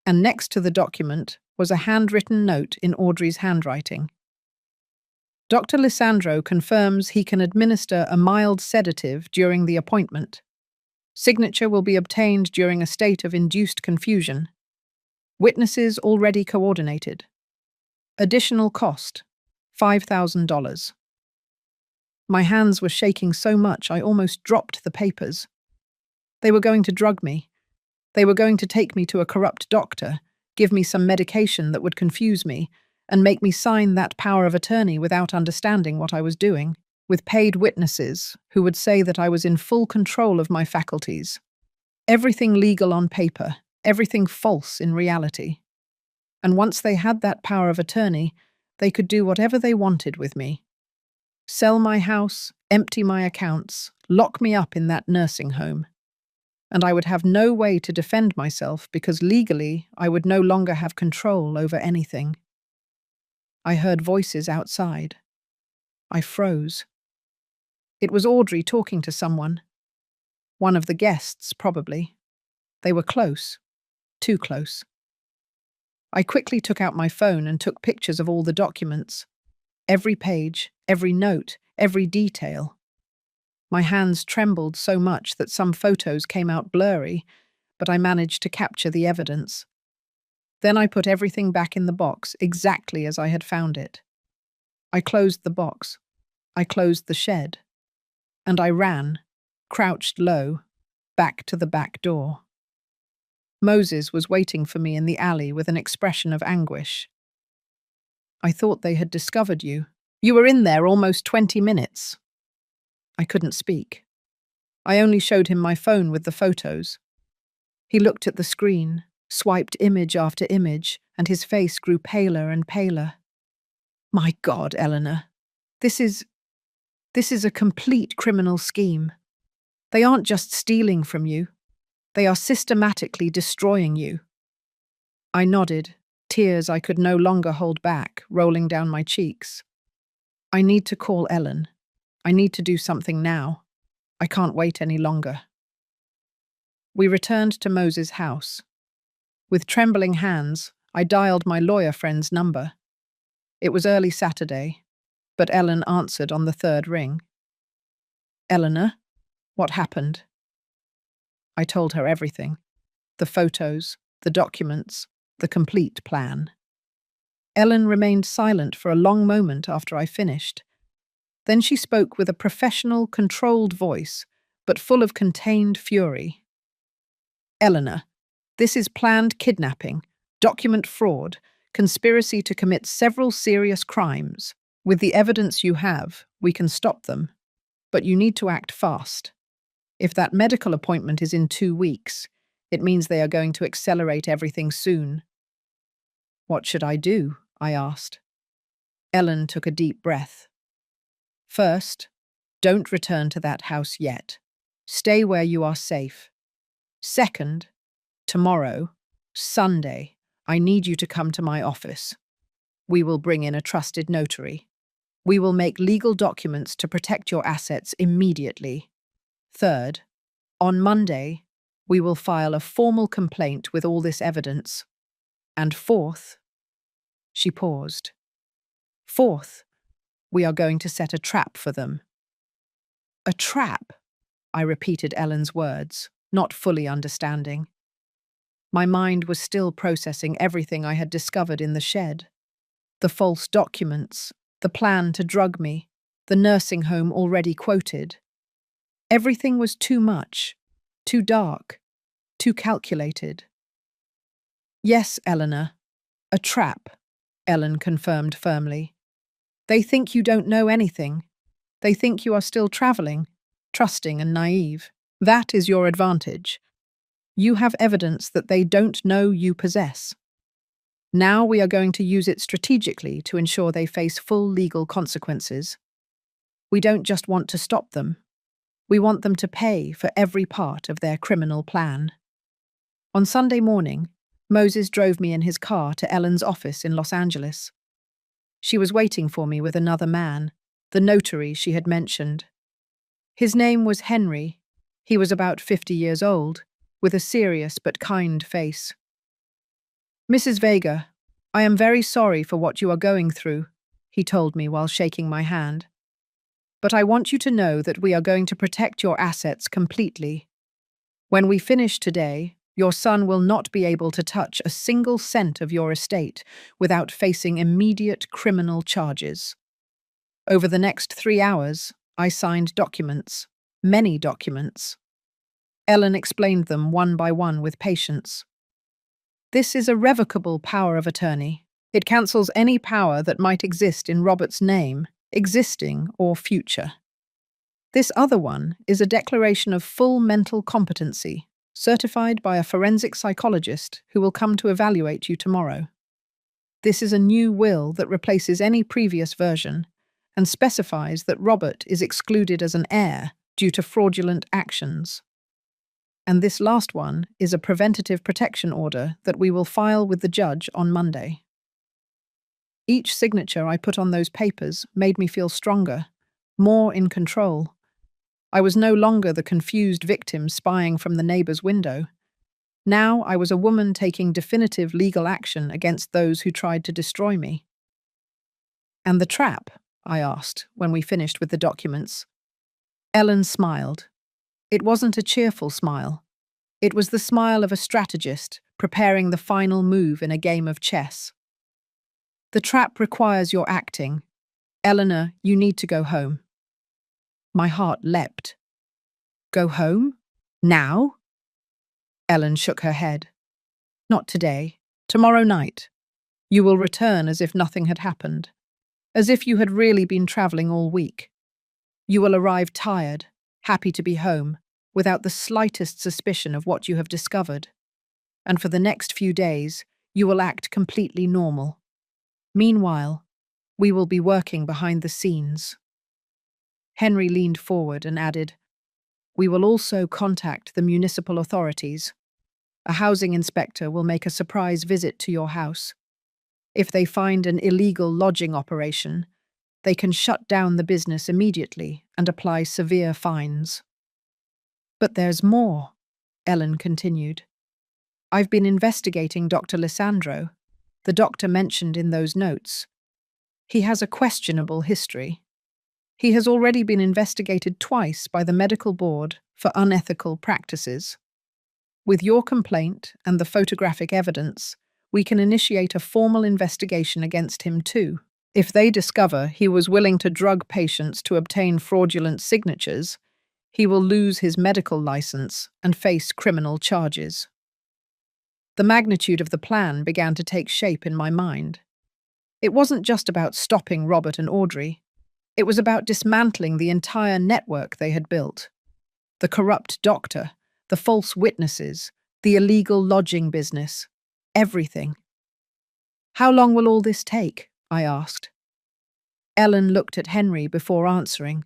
And next to the document was a handwritten note in Audrey's handwriting. Dr. Lisandro confirms he can administer a mild sedative during the appointment. Signature will be obtained during a state of induced confusion. Witnesses already coordinated. Additional cost, $5,000. My hands were shaking so much I almost dropped the papers. They were going to drug me. They were going to take me to a corrupt doctor, give me some medication that would confuse me, and make me sign that power of attorney without understanding what I was doing, with paid witnesses who would say that I was in full control of my faculties. Everything legal on paper, everything false in reality. And once they had that power of attorney, they could do whatever they wanted with me. Sell my house, empty my accounts, lock me up in that nursing home. And I would have no way to defend myself because legally I would no longer have control over anything. I heard voices outside. I froze. It was Audrey talking to someone. One of the guests, probably. They were close. Too close. I quickly took out my phone and took pictures of all the documents. Every page, every note, every detail. My hands trembled so much that some photos came out blurry, but I managed to capture the evidence. Then I put everything back in the box exactly as I had found it. I closed the box. I closed the shed. And I ran, crouched low, back to the back door. Moses was waiting for me in the alley with an expression of anguish. I thought they had discovered you. You were in there almost 20 minutes. I couldn't speak. I only showed him my phone with the photos. He looked at the screen, swiped image after image, and his face grew paler and paler. My God, Eleanor, this is a complete criminal scheme. They aren't just stealing from you, they are systematically destroying you. I nodded, tears I could no longer hold back rolling down my cheeks. I need to call Ellen. I need to do something now. I can't wait any longer. We returned to Moses' house. With trembling hands, I dialed my lawyer friend's number. It was early Saturday, but Ellen answered on the third ring. Eleanor, what happened? I told her everything. The photos, the documents, the complete plan. Ellen remained silent for a long moment after I finished. Then she spoke with a professional, controlled voice, but full of contained fury. Eleanor, this is planned kidnapping, document fraud, conspiracy to commit several serious crimes. With the evidence you have, we can stop them. But you need to act fast. If that medical appointment is in 2 weeks, it means they are going to accelerate everything soon. What should I do? I asked. Ellen took a deep breath. First, don't return to that house yet. Stay where you are safe. Second, tomorrow, Sunday, I need you to come to my office. We will bring in a trusted notary. We will make legal documents to protect your assets immediately. Third, on Monday, we will file a formal complaint with all this evidence. And fourth, she paused. Fourth, we are going to set a trap for them. A trap, I repeated Ellen's words, not fully understanding. My mind was still processing everything I had discovered in the shed. The false documents, the plan to drug me, the nursing home already quoted. Everything was too much, too dark, too calculated. Yes, Eleanor, a trap, Ellen confirmed firmly. They think you don't know anything. They think you are still traveling, trusting and naive. That is your advantage. You have evidence that they don't know you possess. Now we are going to use it strategically to ensure they face full legal consequences. We don't just want to stop them. We want them to pay for every part of their criminal plan. On Sunday morning, Moses drove me in his car to Ellen's office in Los Angeles. She was waiting for me with another man, the notary she had mentioned. His name was Henry. He was about 50 years old, with a serious but kind face. Mrs. Vega, I am very sorry for what you are going through, he told me while shaking my hand. But I want you to know that we are going to protect your assets completely. When we finish today, your son will not be able to touch a single cent of your estate without facing immediate criminal charges. Over the next 3 hours, I signed documents, many documents. Ellen explained them one by one with patience. This is a revocable power of attorney. It cancels any power that might exist in Robert's name, existing or future. This other one is a declaration of full mental competency, certified by a forensic psychologist who will come to evaluate you tomorrow. This is a new will that replaces any previous version and specifies that Robert is excluded as an heir due to fraudulent actions. And this last one is a preventative protection order that we will file with the judge on Monday. Each signature I put on those papers made me feel stronger, more in control. I was no longer the confused victim spying from the neighbor's window. Now I was a woman taking definitive legal action against those who tried to destroy me. And the trap? I asked when we finished with the documents. Ellen smiled. It wasn't a cheerful smile. It was the smile of a strategist preparing the final move in a game of chess. The trap requires your acting. Eleanor, you need to go home. My heart leapt. Go home? Now? Ellen shook her head. Not today. Tomorrow night. You will return as if nothing had happened. As if you had really been traveling all week. You will arrive tired, happy to be home, without the slightest suspicion of what you have discovered. And for the next few days, you will act completely normal. Meanwhile, we will be working behind the scenes. Henry leaned forward and added, We will also contact the municipal authorities. A housing inspector will make a surprise visit to your house. If they find an illegal lodging operation, they can shut down the business immediately and apply severe fines. But there's more, Ellen continued. I've been investigating Dr. Lissandro, the doctor mentioned in those notes. He has a questionable history. He has already been investigated twice by the medical board for unethical practices. With your complaint and the photographic evidence, we can initiate a formal investigation against him too. If they discover he was willing to drug patients to obtain fraudulent signatures, he will lose his medical license and face criminal charges. The magnitude of the plan began to take shape in my mind. It wasn't just about stopping Robert and Audrey. It was about dismantling the entire network they had built. The corrupt doctor, the false witnesses, the illegal lodging business, everything. How long will all this take? I asked. Ellen looked at Henry before answering.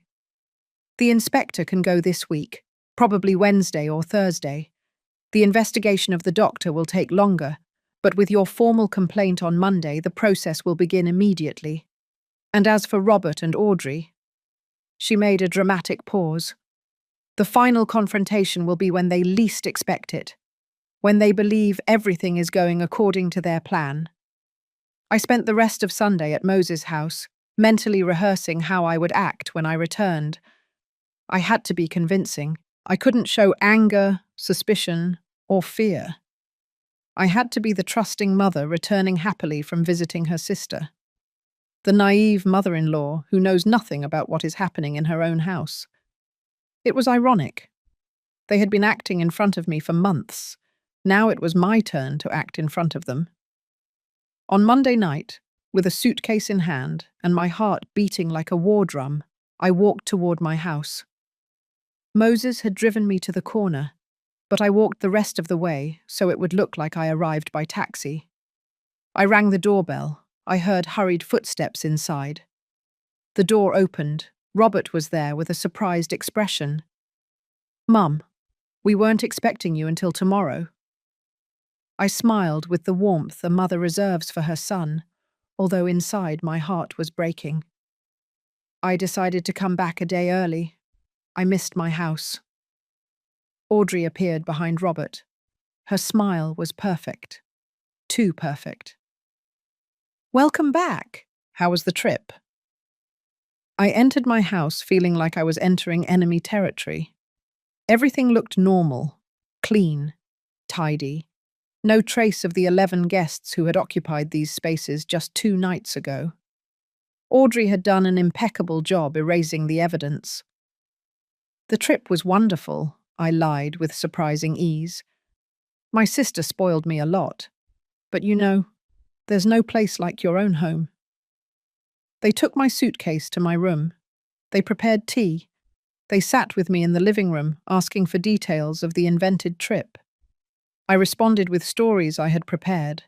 The inspector can go this week, probably Wednesday or Thursday. The investigation of the doctor will take longer, but with your formal complaint on Monday, the process will begin immediately. And as for Robert and Audrey, she made a dramatic pause. The final confrontation will be when they least expect it, when they believe everything is going according to their plan. I spent the rest of Sunday at Moses' house, mentally rehearsing how I would act when I returned. I had to be convincing. I couldn't show anger, suspicion, or fear. I had to be the trusting mother returning happily from visiting her sister. The naive mother-in-law who knows nothing about what is happening in her own house. It was ironic. They had been acting in front of me for months. Now it was my turn to act in front of them. On Monday night, with a suitcase in hand and my heart beating like a war drum, I walked toward my house. Moses had driven me to the corner, but I walked the rest of the way so it would look like I arrived by taxi. I rang the doorbell. I heard hurried footsteps inside. The door opened. Robert was there with a surprised expression. "Mum, we weren't expecting you until tomorrow." I smiled with the warmth a mother reserves for her son, although inside my heart was breaking. I decided to come back a day early. I missed my house. Audrey appeared behind Robert. Her smile was perfect. Too perfect. "Welcome back. How was the trip?" I entered my house feeling like I was entering enemy territory. Everything looked normal, clean, tidy. No trace of the 11 guests who had occupied these spaces just 2 nights ago. Audrey had done an impeccable job erasing the evidence. "The trip was wonderful," I lied with surprising ease. "My sister spoiled me a lot. But you know, there's no place like your own home." They took my suitcase to my room. They prepared tea. They sat with me in the living room, asking for details of the invented trip. I responded with stories I had prepared,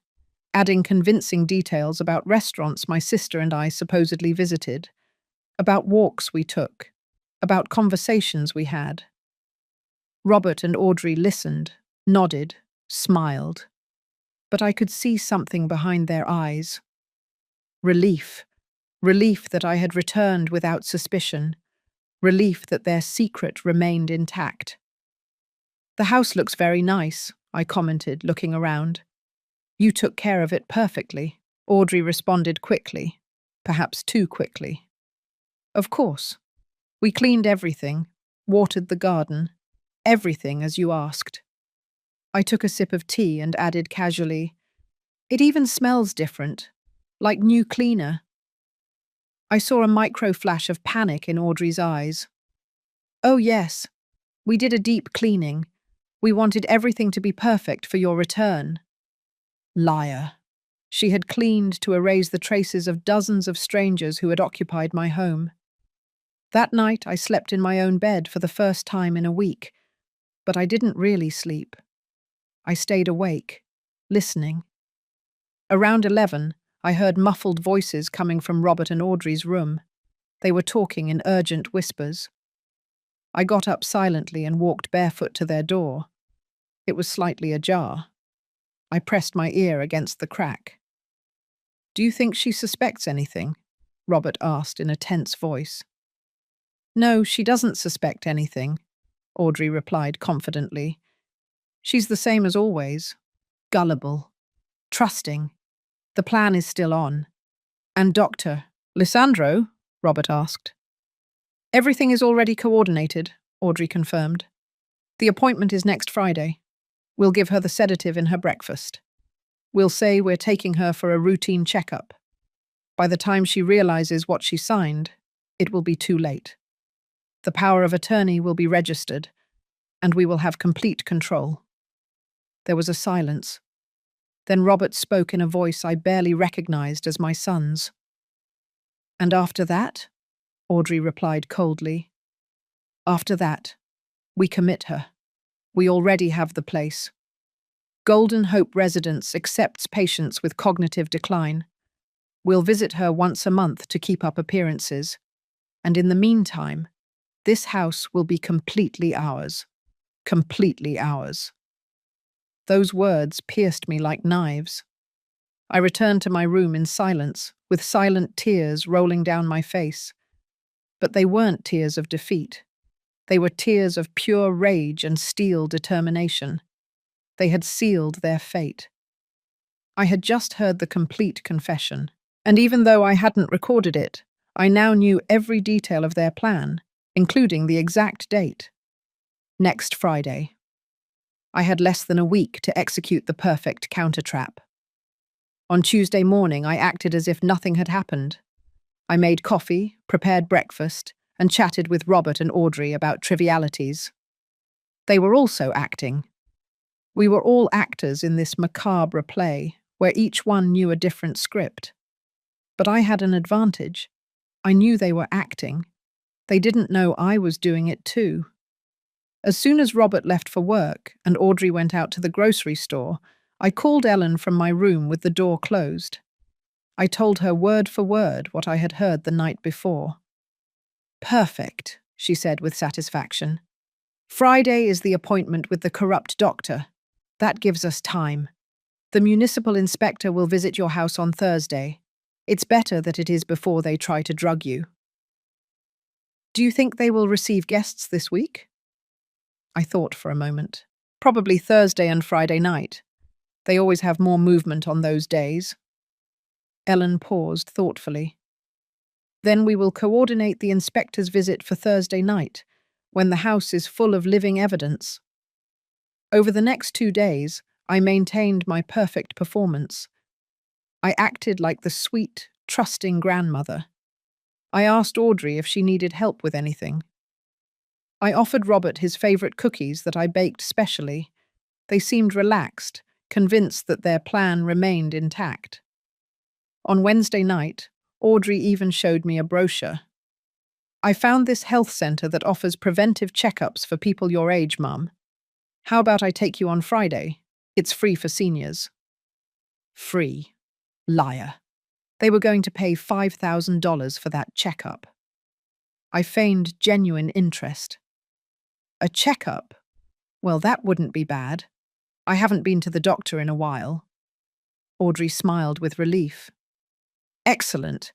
adding convincing details about restaurants my sister and I supposedly visited, about walks we took, about conversations we had. Robert and Audrey listened, nodded, smiled. But I could see something behind their eyes. Relief. Relief that I had returned without suspicion. Relief that their secret remained intact. "The house looks very nice," I commented, looking around. "You took care of it perfectly," Audrey responded quickly, perhaps too quickly. "Of course. We cleaned everything, watered the garden, everything as you asked." I took a sip of tea and added casually, "It even smells different, like new cleaner." I saw a micro flash of panic in Audrey's eyes. "Oh yes, we did a deep cleaning. We wanted everything to be perfect for your return." Liar. She had cleaned to erase the traces of dozens of strangers who had occupied my home. That night I slept in my own bed for the first time in a week, but I didn't really sleep. I stayed awake, listening. Around 11, I heard muffled voices coming from Robert and Audrey's room. They were talking in urgent whispers. I got up silently and walked barefoot to their door. It was slightly ajar. I pressed my ear against the crack. "Do you think she suspects anything?" Robert asked in a tense voice. "No, she doesn't suspect anything," Audrey replied confidently. "She's the same as always. Gullible. Trusting. The plan is still on." "And Dr. Lissandro?" Robert asked. "Everything is already coordinated," Audrey confirmed. "The appointment is next Friday. We'll give her the sedative in her breakfast. We'll say we're taking her for a routine checkup. By the time she realizes what she signed, it will be too late. The power of attorney will be registered, and we will have complete control." There was a silence. Then Robert spoke in a voice I barely recognized as my son's. "And after that?" Audrey replied coldly. "After that, we commit her. We already have the place. Golden Hope Residence accepts patients with cognitive decline. We'll visit her once a month to keep up appearances. And in the meantime, this house will be completely ours. Completely ours." Those words pierced me like knives. I returned to my room in silence, with silent tears rolling down my face. But they weren't tears of defeat. They were tears of pure rage and steel determination. They had sealed their fate. I had just heard the complete confession, and even though I hadn't recorded it, I now knew every detail of their plan, including the exact date. Next Friday. I had less than a week to execute the perfect counter-trap. On Tuesday morning, I acted as if nothing had happened. I made coffee, prepared breakfast, and chatted with Robert and Audrey about trivialities. They were also acting. We were all actors in this macabre play, where each one knew a different script. But I had an advantage. I knew they were acting. They didn't know I was doing it too. As soon as Robert left for work and Audrey went out to the grocery store, I called Ellen from my room with the door closed. I told her word for word what I had heard the night before. "Perfect," she said with satisfaction. "Friday is the appointment with the corrupt doctor. That gives us time. The municipal inspector will visit your house on Thursday. It's better that it is before they try to drug you." "Do you think they will receive guests this week?" I thought for a moment. "Probably Thursday and Friday night. They always have more movement on those days." Ellen paused thoughtfully. "Then we will coordinate the inspector's visit for Thursday night, when the house is full of living evidence." Over the next 2 days, I maintained my perfect performance. I acted like the sweet, trusting grandmother. I asked Audrey if she needed help with anything. I offered Robert his favorite cookies that I baked specially. They seemed relaxed, convinced that their plan remained intact. On Wednesday night, Audrey even showed me a brochure. "I found this health center that offers preventive checkups for people your age, Mum. How about I take you on Friday? It's free for seniors." Free. Liar. They were going to pay $5,000 for that checkup. I feigned genuine interest. "A checkup? Well, that wouldn't be bad. I haven't been to the doctor in a while." Audrey smiled with relief. "Excellent.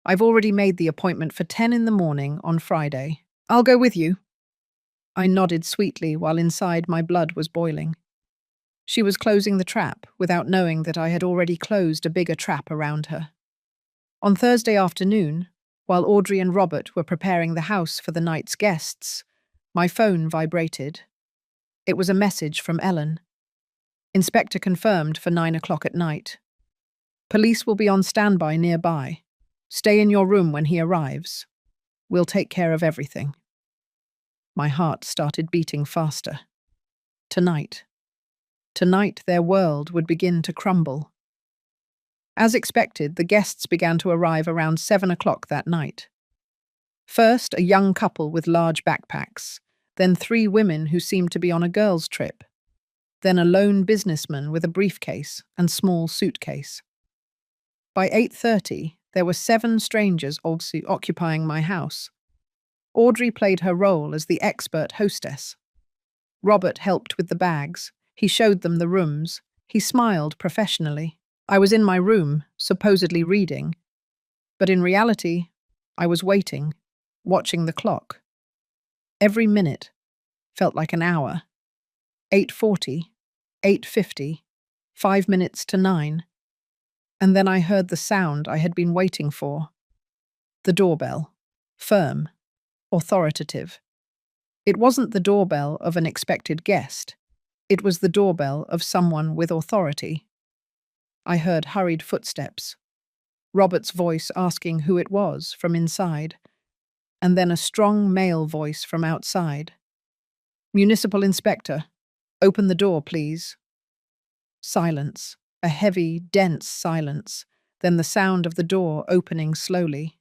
I've already made the appointment for 10 in the morning on Friday. I'll go with you." I nodded sweetly while inside my blood was boiling. She was closing the trap without knowing that I had already closed a bigger trap around her. On Thursday afternoon, while Audrey and Robert were preparing the house for the night's guests, my phone vibrated. It was a message from Ellen. "Inspector confirmed for 9 o'clock at night. Police will be on standby nearby. Stay in your room when he arrives. We'll take care of everything." My heart started beating faster. Tonight. Tonight their world would begin to crumble. As expected, the guests began to arrive around 7 o'clock that night. First, a young couple with large backpacks, then 3 women who seemed to be on a girls' trip, then a lone businessman with a briefcase and small suitcase. By 8:30, there were 7 strangers also occupying my house. Audrey played her role as the expert hostess. Robert helped with the bags. He showed them the rooms. He smiled professionally. I was in my room, supposedly reading, but in reality, I was waiting, watching the clock. Every minute felt like an hour. 8:40, 8:50, 5 minutes to 9. And then I heard the sound I had been waiting for. The doorbell. Firm. Authoritative. It wasn't the doorbell of an expected guest. It was the doorbell of someone with authority. I heard hurried footsteps. Robert's voice asking who it was from inside, and then a strong male voice from outside. "Municipal inspector, open the door, please." Silence. A heavy, dense silence, then the sound of the door opening slowly.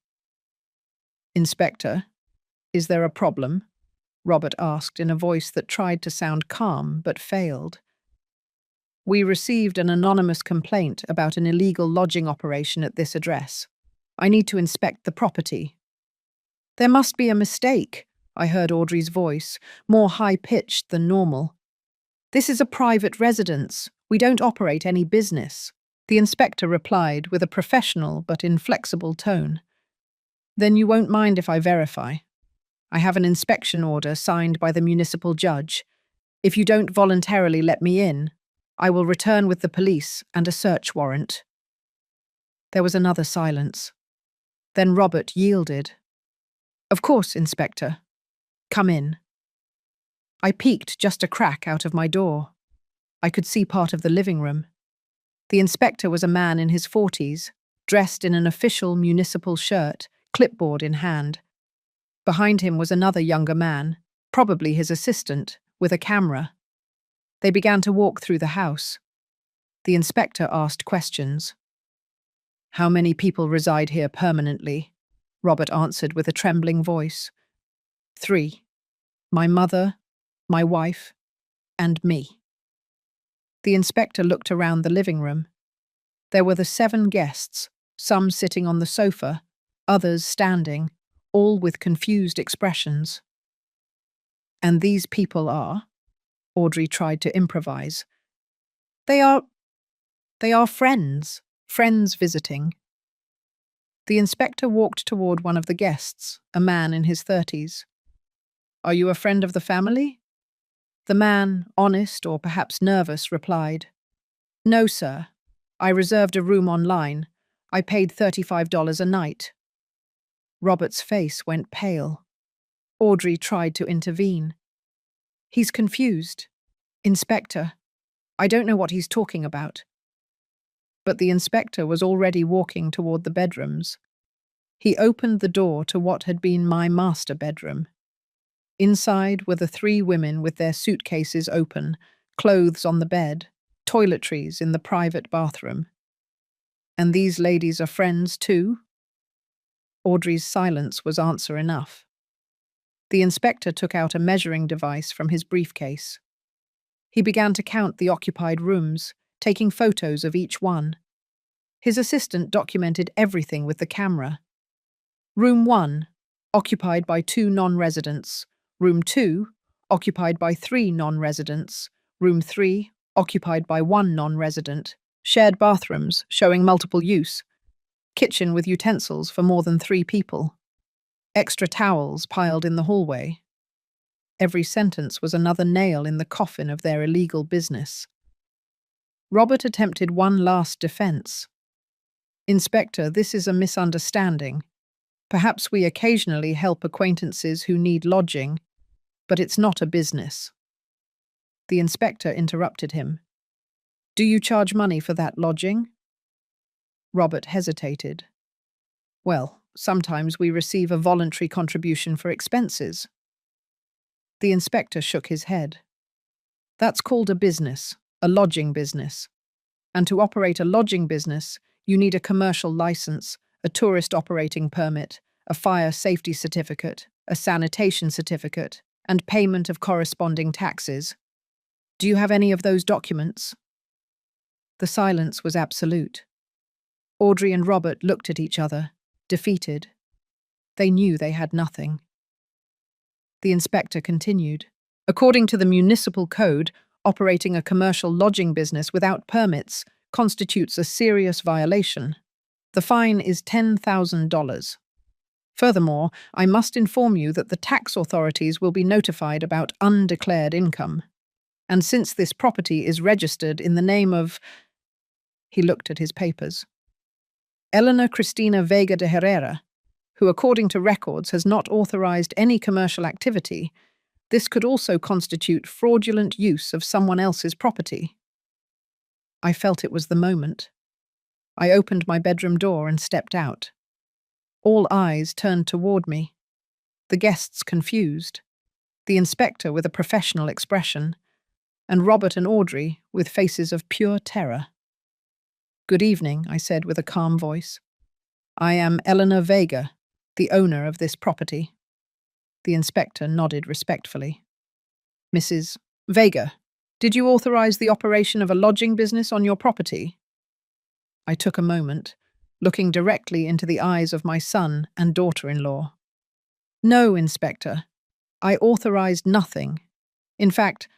"Inspector, is there a problem?" Robert asked in a voice that tried to sound calm but failed. "We received an anonymous complaint about an illegal lodging operation at this address. I need to inspect the property." "There must be a mistake," I heard Audrey's voice, more high-pitched than normal. "This is a private residence. We don't operate any business." The inspector replied with a professional but inflexible tone. "Then you won't mind if I verify. I have an inspection order signed by the municipal judge. If you don't voluntarily let me in, I will return with the police and a search warrant." There was another silence. Then Robert yielded. "Of course, Inspector. Come in." I peeked just a crack out of my door. I could see part of the living room. The inspector was a man in his 40s, dressed in an official municipal shirt, clipboard in hand. Behind him was another younger man, probably his assistant, with a camera. They began to walk through the house. The inspector asked questions. "How many people reside here permanently?" Robert answered with a trembling voice. "3. My mother, my wife, and me." The inspector looked around the living room. There were the 7 guests, some sitting on the sofa, others standing, all with confused expressions. "And these people are?" Audrey tried to improvise. They are friends visiting." The inspector walked toward one of the guests, a man in his 30s. "Are you a friend of the family?" The man, honest or perhaps nervous, replied, "No, sir. I reserved a room online. I paid $35 a night." Robert's face went pale. Audrey tried to intervene. "He's confused. Inspector, I don't know what he's talking about." But the inspector was already walking toward the bedrooms. He opened the door to what had been my master bedroom. Inside were the 3 women with their suitcases open, clothes on the bed, toiletries in the private bathroom. "And these ladies are friends too?" Audrey's silence was answer enough. The inspector took out a measuring device from his briefcase. He began to count the occupied rooms, taking photos of each one. His assistant documented everything with the camera. "Room 1, occupied by 2 non-residents. Room 2, occupied by 3 non-residents. Room 3, occupied by 1 non-resident. Shared bathrooms, showing multiple use. Kitchen with utensils for more than 3 people. Extra towels piled in the hallway." Every sentence was another nail in the coffin of their illegal business. Robert attempted one last defense. "Inspector, this is a misunderstanding. Perhaps we occasionally help acquaintances who need lodging, but it's not a business." The inspector interrupted him. "Do you charge money for that lodging?" Robert hesitated. "Well, sometimes we receive a voluntary contribution for expenses." The inspector shook his head. "That's called a business, a lodging business. And to operate a lodging business, you need a commercial license, a tourist operating permit, a fire safety certificate, a sanitation certificate, and payment of corresponding taxes. Do you have any of those documents?" The silence was absolute. Audrey and Robert looked at each other, defeated. They knew they had nothing. The inspector continued. According to the municipal code, operating a commercial lodging business without permits constitutes a serious violation. The fine is $10,000. Furthermore, I must inform you that the tax authorities will be notified about undeclared income. And since this property is registered in the name of... He looked at his papers. Elena Cristina Vega de Herrera, who according to records has not authorized any commercial activity, this could also constitute fraudulent use of someone else's property. I felt it was the moment. I opened my bedroom door and stepped out. All eyes turned toward me. The guests confused, the inspector with a professional expression, and Robert and Audrey with faces of pure terror. "Good evening," I said with a calm voice. "I am Eleanor Vega, the owner of this property." The inspector nodded respectfully. "Mrs. Vega, did you authorize the operation of a lodging business on your property?" I took a moment, looking directly into the eyes of my son and daughter-in-law. "No, Inspector. I authorized nothing. In fact,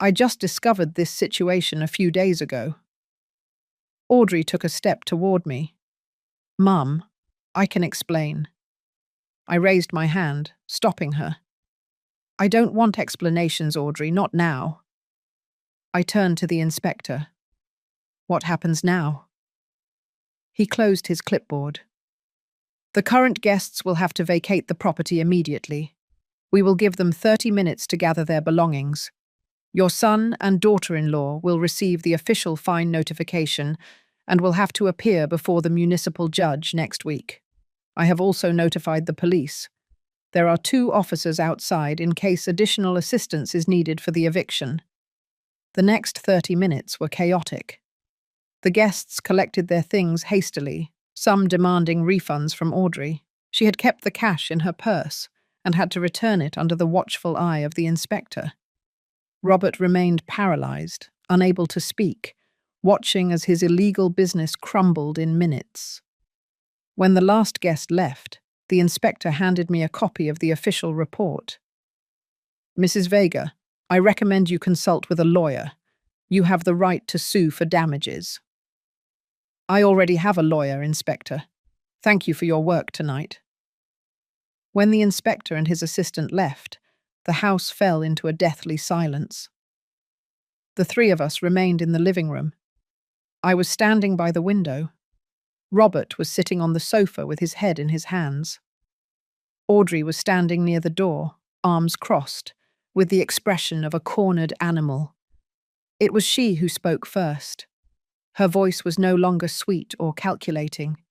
I just discovered this situation a few days ago." Audrey took a step toward me. "Mum, I can explain." I raised my hand, stopping her. "I don't want explanations, Audrey, not now." I turned to the inspector. "What happens now?" He closed his clipboard. "The current guests will have to vacate the property immediately. We will give them 30 minutes to gather their belongings. Your son and daughter-in-law will receive the official fine notification and will have to appear before the municipal judge next week. I have also notified the police. There are 2 officers outside in case additional assistance is needed for the eviction." The next 30 minutes were chaotic. The guests collected their things hastily, some demanding refunds from Audrey. She had kept the cash in her purse and had to return it under the watchful eye of the inspector. Robert remained paralyzed, unable to speak, watching as his illegal business crumbled in minutes. When the last guest left, the inspector handed me a copy of the official report. "Mrs. Vega, I recommend you consult with a lawyer. You have the right to sue for damages." "I already have a lawyer, Inspector. Thank you for your work tonight." When the inspector and his assistant left, the house fell into a deathly silence. The 3 of us remained in the living room. I was standing by the window. Robert was sitting on the sofa with his head in his hands. Audrey was standing near the door, arms crossed, with the expression of a cornered animal. It was she who spoke first. Her voice was no longer sweet or calculating.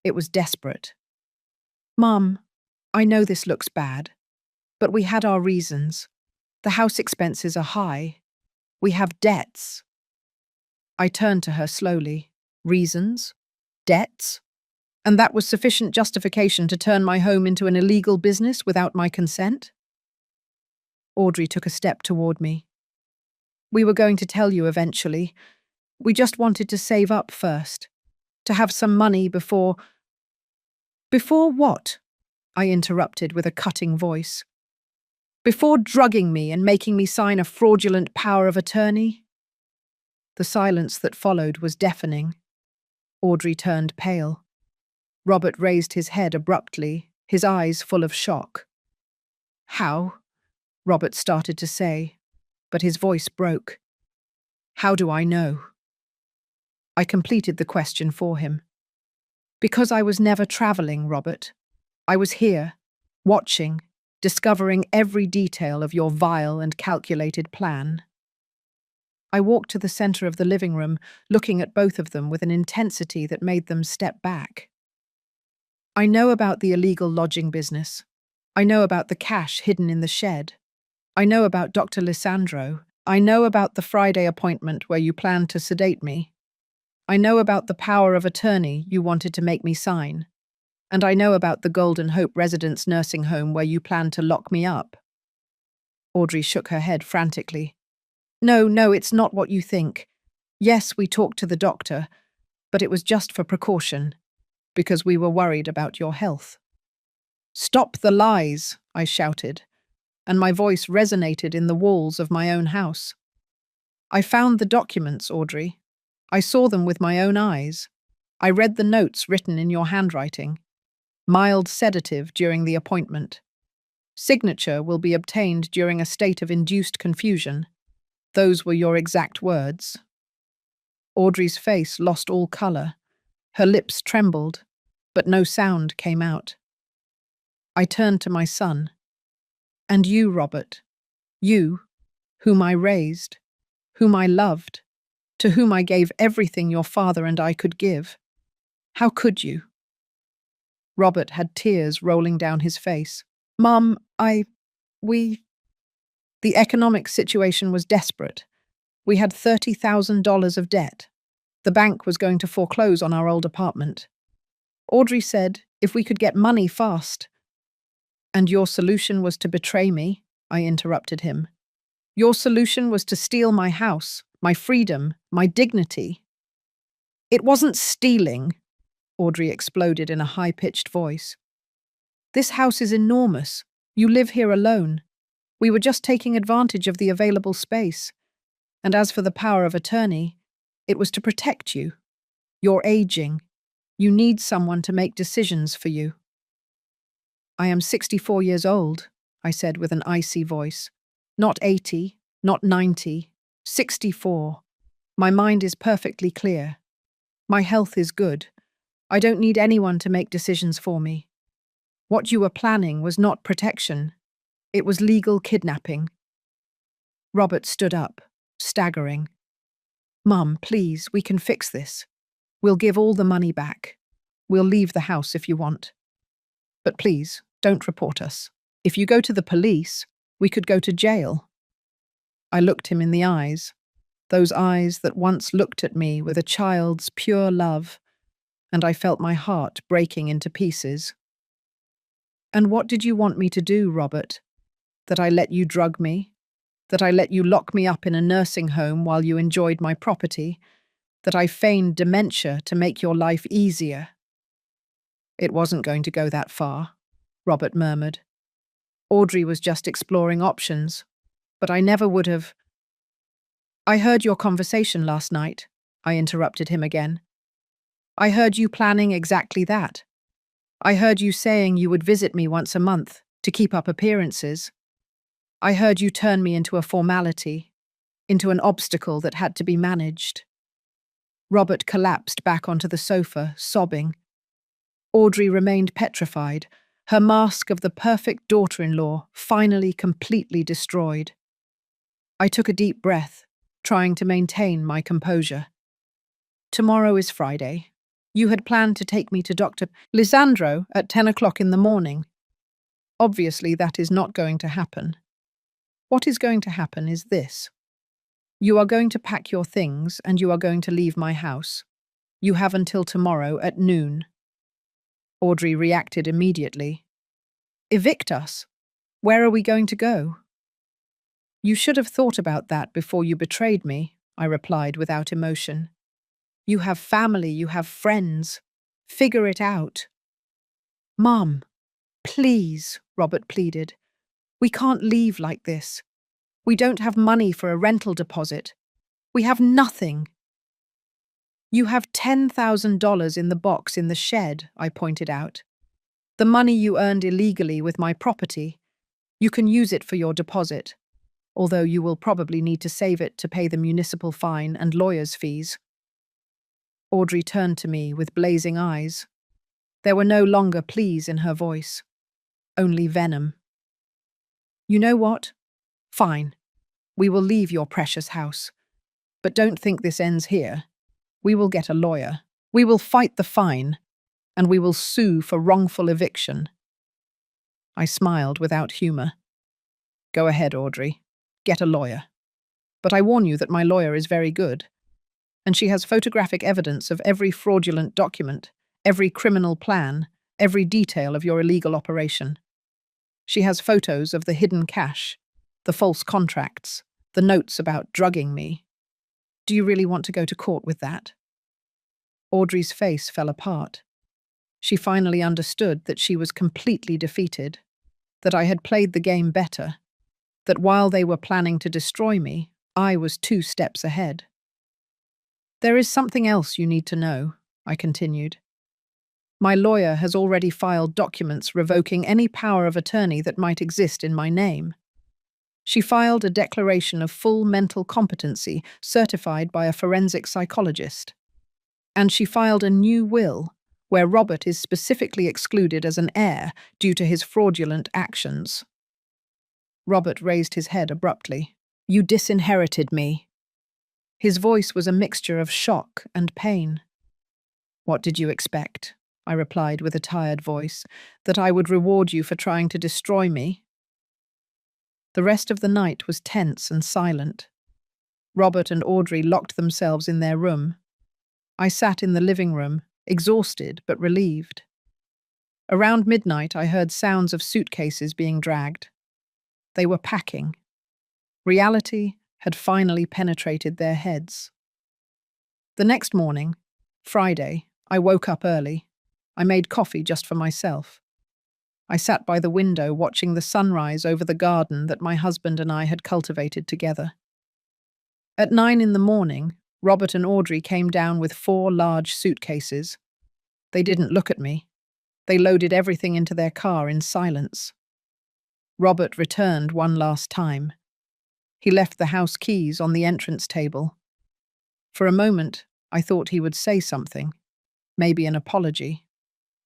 It was desperate. "Mum, I know this looks bad, but we had our reasons. The house expenses are high. We have debts." I turned to her slowly. "Reasons? Debts? And that was sufficient justification to turn my home into an illegal business without my consent?" Audrey took a step toward me. "We were going to tell you eventually. We just wanted to save up first, to have some money before—" "Before what?" I interrupted with a cutting voice. "Before drugging me and making me sign a fraudulent power of attorney?" The silence that followed was deafening. Audrey turned pale. Robert raised his head abruptly, his eyes full of shock. "How?" Robert started to say, but his voice broke. "How do I know?" I completed the question for him. "Because I was never traveling, Robert. I was here, watching, discovering every detail of your vile and calculated plan." I walked to the center of the living room, looking at both of them with an intensity that made them step back. "I know about the illegal lodging business. I know about the cash hidden in the shed. I know about Dr. Lisandro. I know about the Friday appointment where you planned to sedate me. I know about the power of attorney you wanted to make me sign. And I know about the Golden Hope Residence nursing home where you planned to lock me up." Audrey shook her head frantically. No, it's not what you think. Yes, we talked to the doctor, but it was just for precaution, because we were worried about your health." "Stop the lies," I shouted. and my voice resonated in the walls of my own house. I found the documents, Audrey. I saw them with my own eyes. I read the notes written in your handwriting. Mild sedative during the appointment. Signature will be obtained during a state of induced confusion. Those were your exact words. Audrey's face lost all colour. Her lips trembled, but no sound came out. I turned to my son. And you, Robert, you, whom I raised, whom I loved, to whom I gave everything your father and I could give. How could you? Robert had tears rolling down his face. Mum, we... The economic situation was desperate. We had $30,000 of debt. The bank was going to foreclose on our old apartment. Audrey said if we could get money fast. And your solution was to betray me, I interrupted him. Your solution was to steal my house, my freedom, my dignity. It wasn't stealing, Audrey exploded in a high-pitched voice. This house is enormous. You live here alone. We were just taking advantage of the available space. And as for the power of attorney, it was to protect you. You're aging. You need someone to make decisions for you. I am 64 years old, I said with an icy voice. Not 80, not 90, 64. My mind is perfectly clear. My health is good. I don't need anyone to make decisions for me. What you were planning was not protection. It was legal kidnapping. Robert stood up, staggering. Mum, please, we can fix this. We'll give all the money back. We'll leave the house if you want. But please, don't report us. If you go to the police, we could go to jail. I looked him in the eyes, those eyes that once looked at me with a child's pure love, and I felt my heart breaking into pieces. And what did you want me to do, Robert? That I let you drug me? That I let you lock me up in a nursing home while you enjoyed my property? That I feigned dementia to make your life easier? It wasn't going to go that far, Robert murmured. Audrey was just exploring options, but I never would have. I heard your conversation last night, I interrupted him again. I heard you planning exactly that. I heard you saying you would visit me once a month to keep up appearances. I heard you turn me into a formality, into an obstacle that had to be managed. Robert collapsed back onto the sofa, sobbing. Audrey remained petrified, her mask of the perfect daughter-in-law finally completely destroyed. I took a deep breath, trying to maintain my composure. Tomorrow is Friday. You had planned to take me to Dr. Lisandro at 10 o'clock in the morning. Obviously, that is not going to happen. What is going to happen is this. You are going to pack your things and you are going to leave my house. You have until tomorrow at noon. Audrey reacted immediately. Evict us? Where are we going to go? You should have thought about that before you betrayed me, I replied without emotion. You have family, you have friends. Figure it out. Mom, please, Robert pleaded. We can't leave like this. We don't have money for a rental deposit. We have nothing. You have $10,000 in the box in the shed, I pointed out. The money you earned illegally with my property. You can use it for your deposit, although you will probably need to save it to pay the municipal fine and lawyer's fees. Audrey turned to me with blazing eyes. There were no longer pleas in her voice, only venom. You know what? Fine. We will leave your precious house. But don't think this ends here. We will get a lawyer. We will fight the fine. And we will sue for wrongful eviction. I smiled without humour. Go ahead, Audrey. Get a lawyer. But I warn you that my lawyer is very good. And she has photographic evidence of every fraudulent document, every criminal plan, every detail of your illegal operation. She has photos of the hidden cash, the false contracts, the notes about drugging me. Do you really want to go to court with that? Audrey's face fell apart. She finally understood that she was completely defeated, that I had played the game better, that while they were planning to destroy me, I was 2 steps ahead. There is something else you need to know, I continued. My lawyer has already filed documents revoking any power of attorney that might exist in my name. She filed a declaration of full mental competency certified by a forensic psychologist. And she filed a new will where Robert is specifically excluded as an heir due to his fraudulent actions. Robert raised his head abruptly. You disinherited me. His voice was a mixture of shock and pain. What did you expect? I replied with a tired voice. That I would reward you for trying to destroy me? The rest of the night was tense and silent. Robert and Audrey locked themselves in their room. I sat in the living room, exhausted but relieved. Around midnight, I heard sounds of suitcases being dragged. They were packing. Reality had finally penetrated their heads. The next morning, Friday, I woke up early. I made coffee just for myself. I sat by the window watching the sunrise over the garden that my husband and I had cultivated together. At 9 in the morning, Robert and Audrey came down with 4 large suitcases. They didn't look at me. They loaded everything into their car in silence. Robert returned one last time. He left the house keys on the entrance table. For a moment, I thought he would say something, maybe an apology,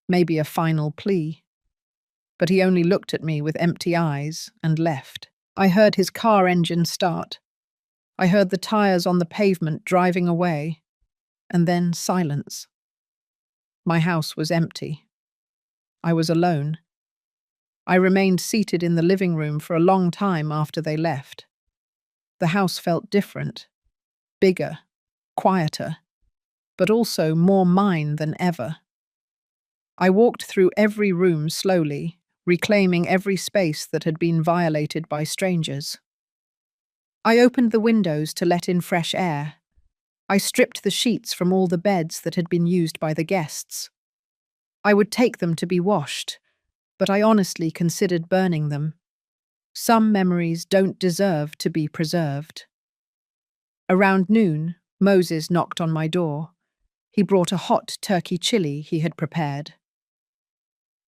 maybe a final plea. But he only looked at me with empty eyes and left. I heard his car engine start. I heard the tires on the pavement driving away, and then silence. My house was empty. I was alone. I remained seated in the living room for a long time after they left. The house felt different, bigger, quieter, but also more mine than ever. I walked through every room slowly, reclaiming every space that had been violated by strangers. I opened the windows to let in fresh air. I stripped the sheets from all the beds that had been used by the guests. I would take them to be washed, but I honestly considered burning them. Some memories don't deserve to be preserved. Around noon, Moses knocked on my door. He brought a hot turkey chili he had prepared.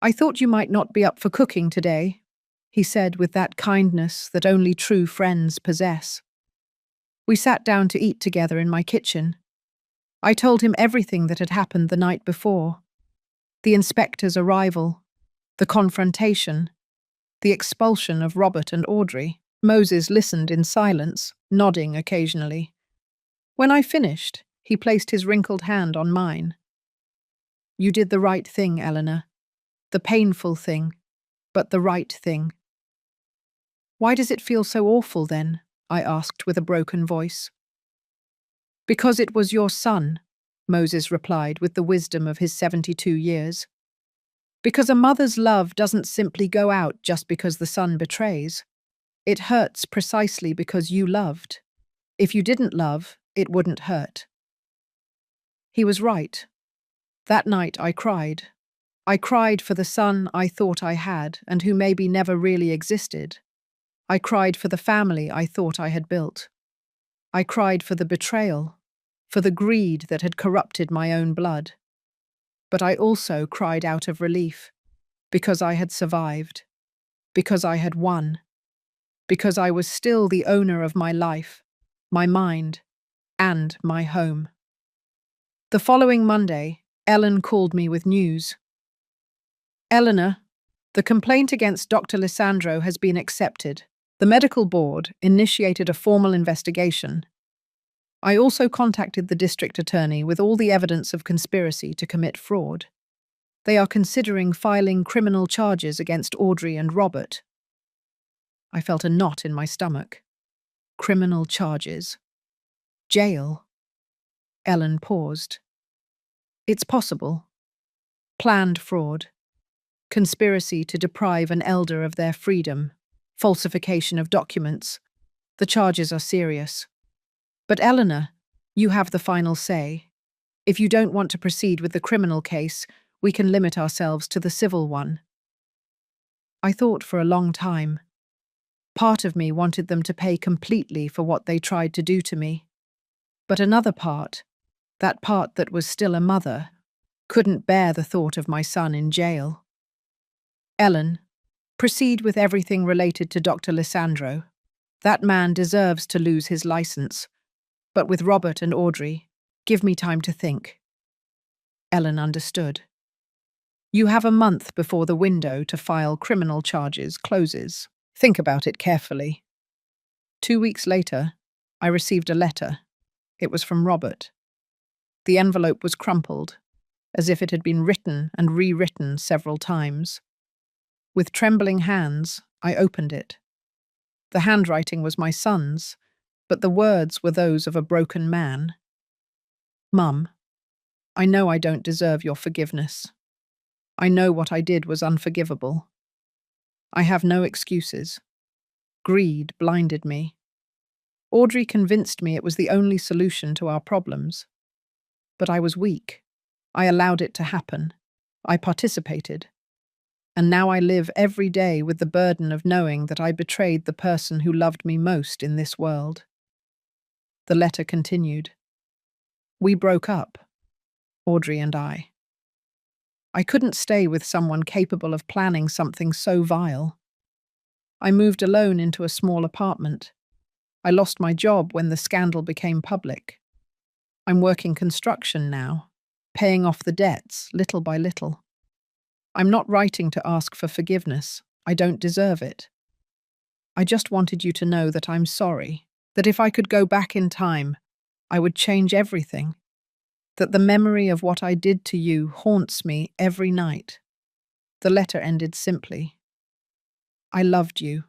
I thought you might not be up for cooking today, he said with that kindness that only true friends possess. We sat down to eat together in my kitchen. I told him everything that had happened the night before. The inspector's arrival, the confrontation, the expulsion of Robert and Audrey. Moses listened in silence, nodding occasionally. When I finished, he placed his wrinkled hand on mine. You did the right thing, Eleanor. The painful thing, but the right thing. Why does it feel so awful then? I asked with a broken voice. Because it was your son, Moses replied with the wisdom of his 72 years. Because a mother's love doesn't simply go out just because the son betrays. It hurts precisely because you loved. If you didn't love, it wouldn't hurt. He was right. That night I cried. I cried for the son I thought I had and who maybe never really existed. I cried for the family I thought I had built. I cried for the betrayal, for the greed that had corrupted my own blood. But I also cried out of relief, because I had survived, because I had won, because I was still the owner of my life, my mind, and my home. The following Monday, Ellen called me with news. Eleanor, the complaint against Dr. Lisandro has been accepted. The medical board initiated a formal investigation. I also contacted the district attorney with all the evidence of conspiracy to commit fraud. They are considering filing criminal charges against Audrey and Robert. I felt a knot in my stomach. Criminal charges. Jail. Ellen paused. It's possible. Planned fraud. Conspiracy to deprive an elder of their freedom. Falsification of documents. The charges are serious. But Eleanor, you have the final say. If you don't want to proceed with the criminal case, we can limit ourselves to the civil one. I thought for a long time. Part of me wanted them to pay completely for what they tried to do to me. But another part, that part that was still a mother, couldn't bear the thought of my son in jail. Ellen, proceed with everything related to Dr. Lissandro. That man deserves to lose his license. But with Robert and Audrey, give me time to think. Ellen understood. You have a month before the window to file criminal charges closes. Think about it carefully. 2 weeks later, I received a letter. It was from Robert. The envelope was crumpled, as if it had been written and rewritten several times. With trembling hands, I opened it. The handwriting was my son's, but the words were those of a broken man. Mum, I know I don't deserve your forgiveness. I know what I did was unforgivable. I have no excuses. Greed blinded me. Audrey convinced me it was the only solution to our problems. But I was weak. I allowed it to happen. I participated. And now I live every day with the burden of knowing that I betrayed the person who loved me most in this world. The letter continued. We broke up, Audrey and I. I couldn't stay with someone capable of planning something so vile. I moved alone into a small apartment. I lost my job when the scandal became public. I'm working construction now, paying off the debts little by little. I'm not writing to ask for forgiveness. I don't deserve it. I just wanted you to know that I'm sorry, that if I could go back in time, I would change everything, that the memory of what I did to you haunts me every night. The letter ended simply. I loved you.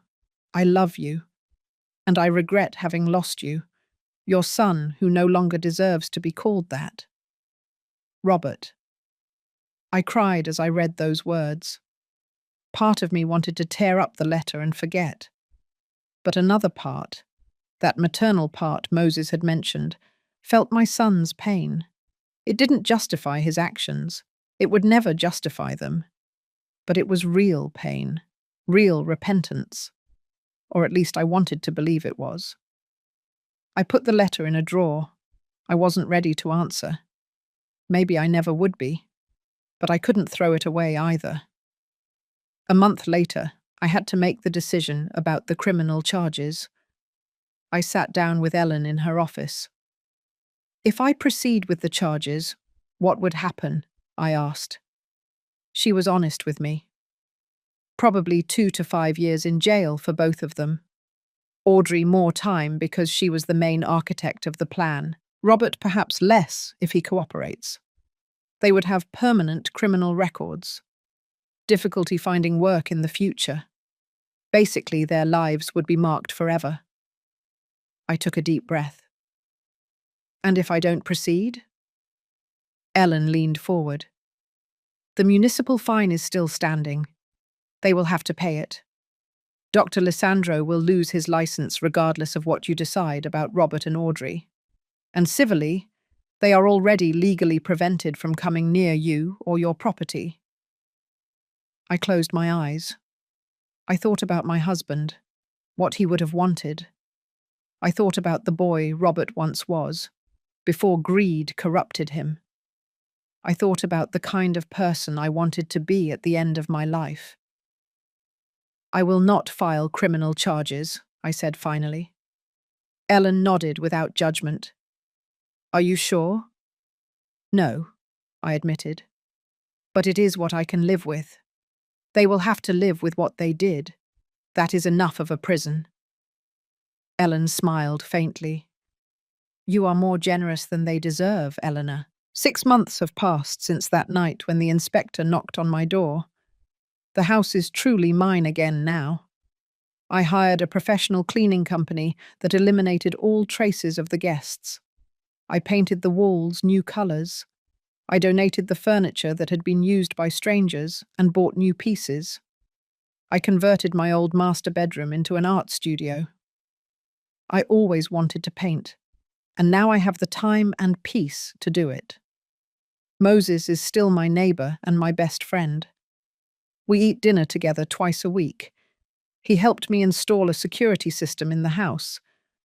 I love you. And I regret having lost you, your son who no longer deserves to be called that. Robert. I cried as I read those words. Part of me wanted to tear up the letter and forget. But another part, that maternal part Moses had mentioned, felt my son's pain. It didn't justify his actions. It would never justify them. But it was real pain, real repentance. Or at least I wanted to believe it was. I put the letter in a drawer. I wasn't ready to answer. Maybe I never would be. But I couldn't throw it away either. A month later, I had to make the decision about the criminal charges. I sat down with Ellen in her office. If I proceed with the charges, what would happen? I asked. She was honest with me. Probably 2 to 5 years in jail for both of them. Audrey more time because she was the main architect of the plan. Robert perhaps less if he cooperates. They would have permanent criminal records. Difficulty finding work in the future. Basically, their lives would be marked forever. I took a deep breath. And if I don't proceed? Ellen leaned forward. The municipal fine is still standing. They will have to pay it. Dr. Lissandro will lose his license regardless of what you decide about Robert and Audrey. And civilly, they are already legally prevented from coming near you or your property. I closed my eyes. I thought about my husband, what he would have wanted. I thought about the boy Robert once was, before greed corrupted him. I thought about the kind of person I wanted to be at the end of my life. I will not file criminal charges, I said finally. Ellen nodded without judgment. Are you sure? No, I admitted. But it is what I can live with. They will have to live with what they did. That is enough of a prison. Ellen smiled faintly. You are more generous than they deserve, Eleanor. 6 months have passed since that night when the inspector knocked on my door. The house is truly mine again now. I hired a professional cleaning company that eliminated all traces of the guests. I painted the walls new colors. I donated the furniture that had been used by strangers and bought new pieces. I converted my old master bedroom into an art studio. I always wanted to paint, and now I have the time and peace to do it. Moses is still my neighbor and my best friend. We eat dinner together twice a week. He helped me install a security system in the house,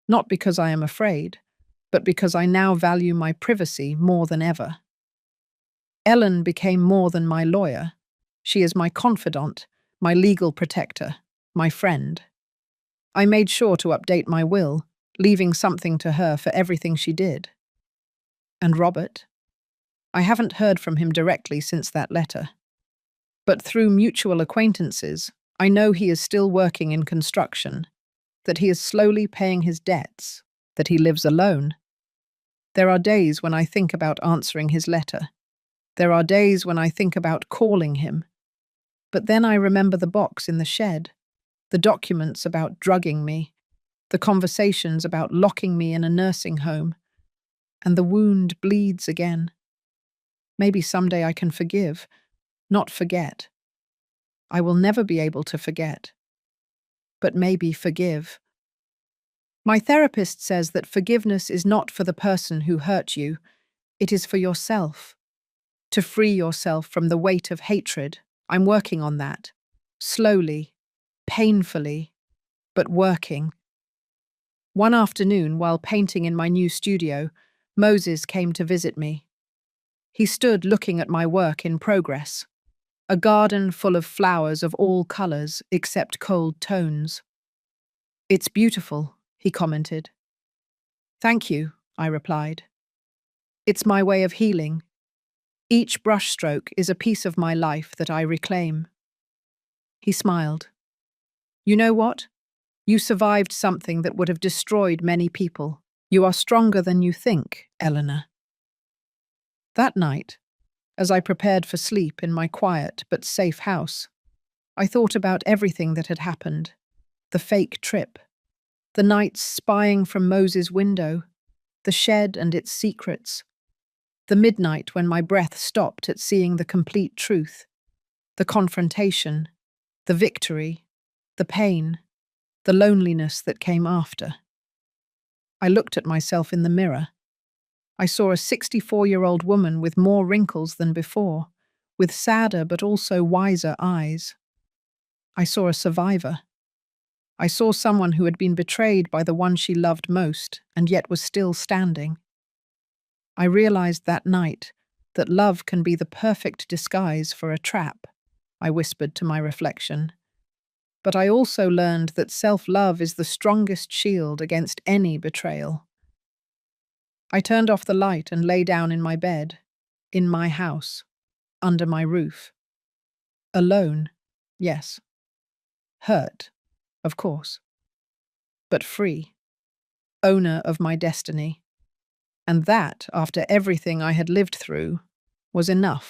not because I am afraid, but because I now value my privacy more than ever. Ellen became more than my lawyer. She is my confidant, my legal protector, my friend. I made sure to update my will, leaving something to her for everything she did. And Robert? I haven't heard from him directly since that letter. But through mutual acquaintances, I know he is still working in construction, that he is slowly paying his debts, that he lives alone. There are days when I think about answering his letter. There are days when I think about calling him. But then I remember the box in the shed, the documents about drugging me, the conversations about locking me in a nursing home, and the wound bleeds again. Maybe someday I can forgive, not forget. I will never be able to forget, but maybe forgive. My therapist says that forgiveness is not for the person who hurt you, it is for yourself. To free yourself from the weight of hatred. I'm working on that. Slowly, painfully, but working. One afternoon, while painting in my new studio, Moses came to visit me. He stood looking at my work in progress. A garden full of flowers of all colors except cold tones. "It's beautiful," he commented. "Thank you," I replied. "It's my way of healing. Each brushstroke is a piece of my life that I reclaim." He smiled. "You know what? You survived something that would have destroyed many people. You are stronger than you think, Eleanor." That night, as I prepared for sleep in my quiet but safe house, I thought about everything that had happened. The fake trip, the nights spying from Moses' window, the shed and its secrets, the midnight when my breath stopped at seeing the complete truth, the confrontation, the victory, the pain, the loneliness that came after. I looked at myself in the mirror. I saw a 64-year-old woman with more wrinkles than before, with sadder but also wiser eyes. I saw a survivor. I saw someone who had been betrayed by the one she loved most and yet was still standing. I realized that night that love can be the perfect disguise for a trap, I whispered to my reflection. But I also learned that self-love is the strongest shield against any betrayal. I turned off the light and lay down in my bed, in my house, under my roof. Alone, yes. Hurt, of course. But free. Owner of my destiny. And that, after everything I had lived through, was enough.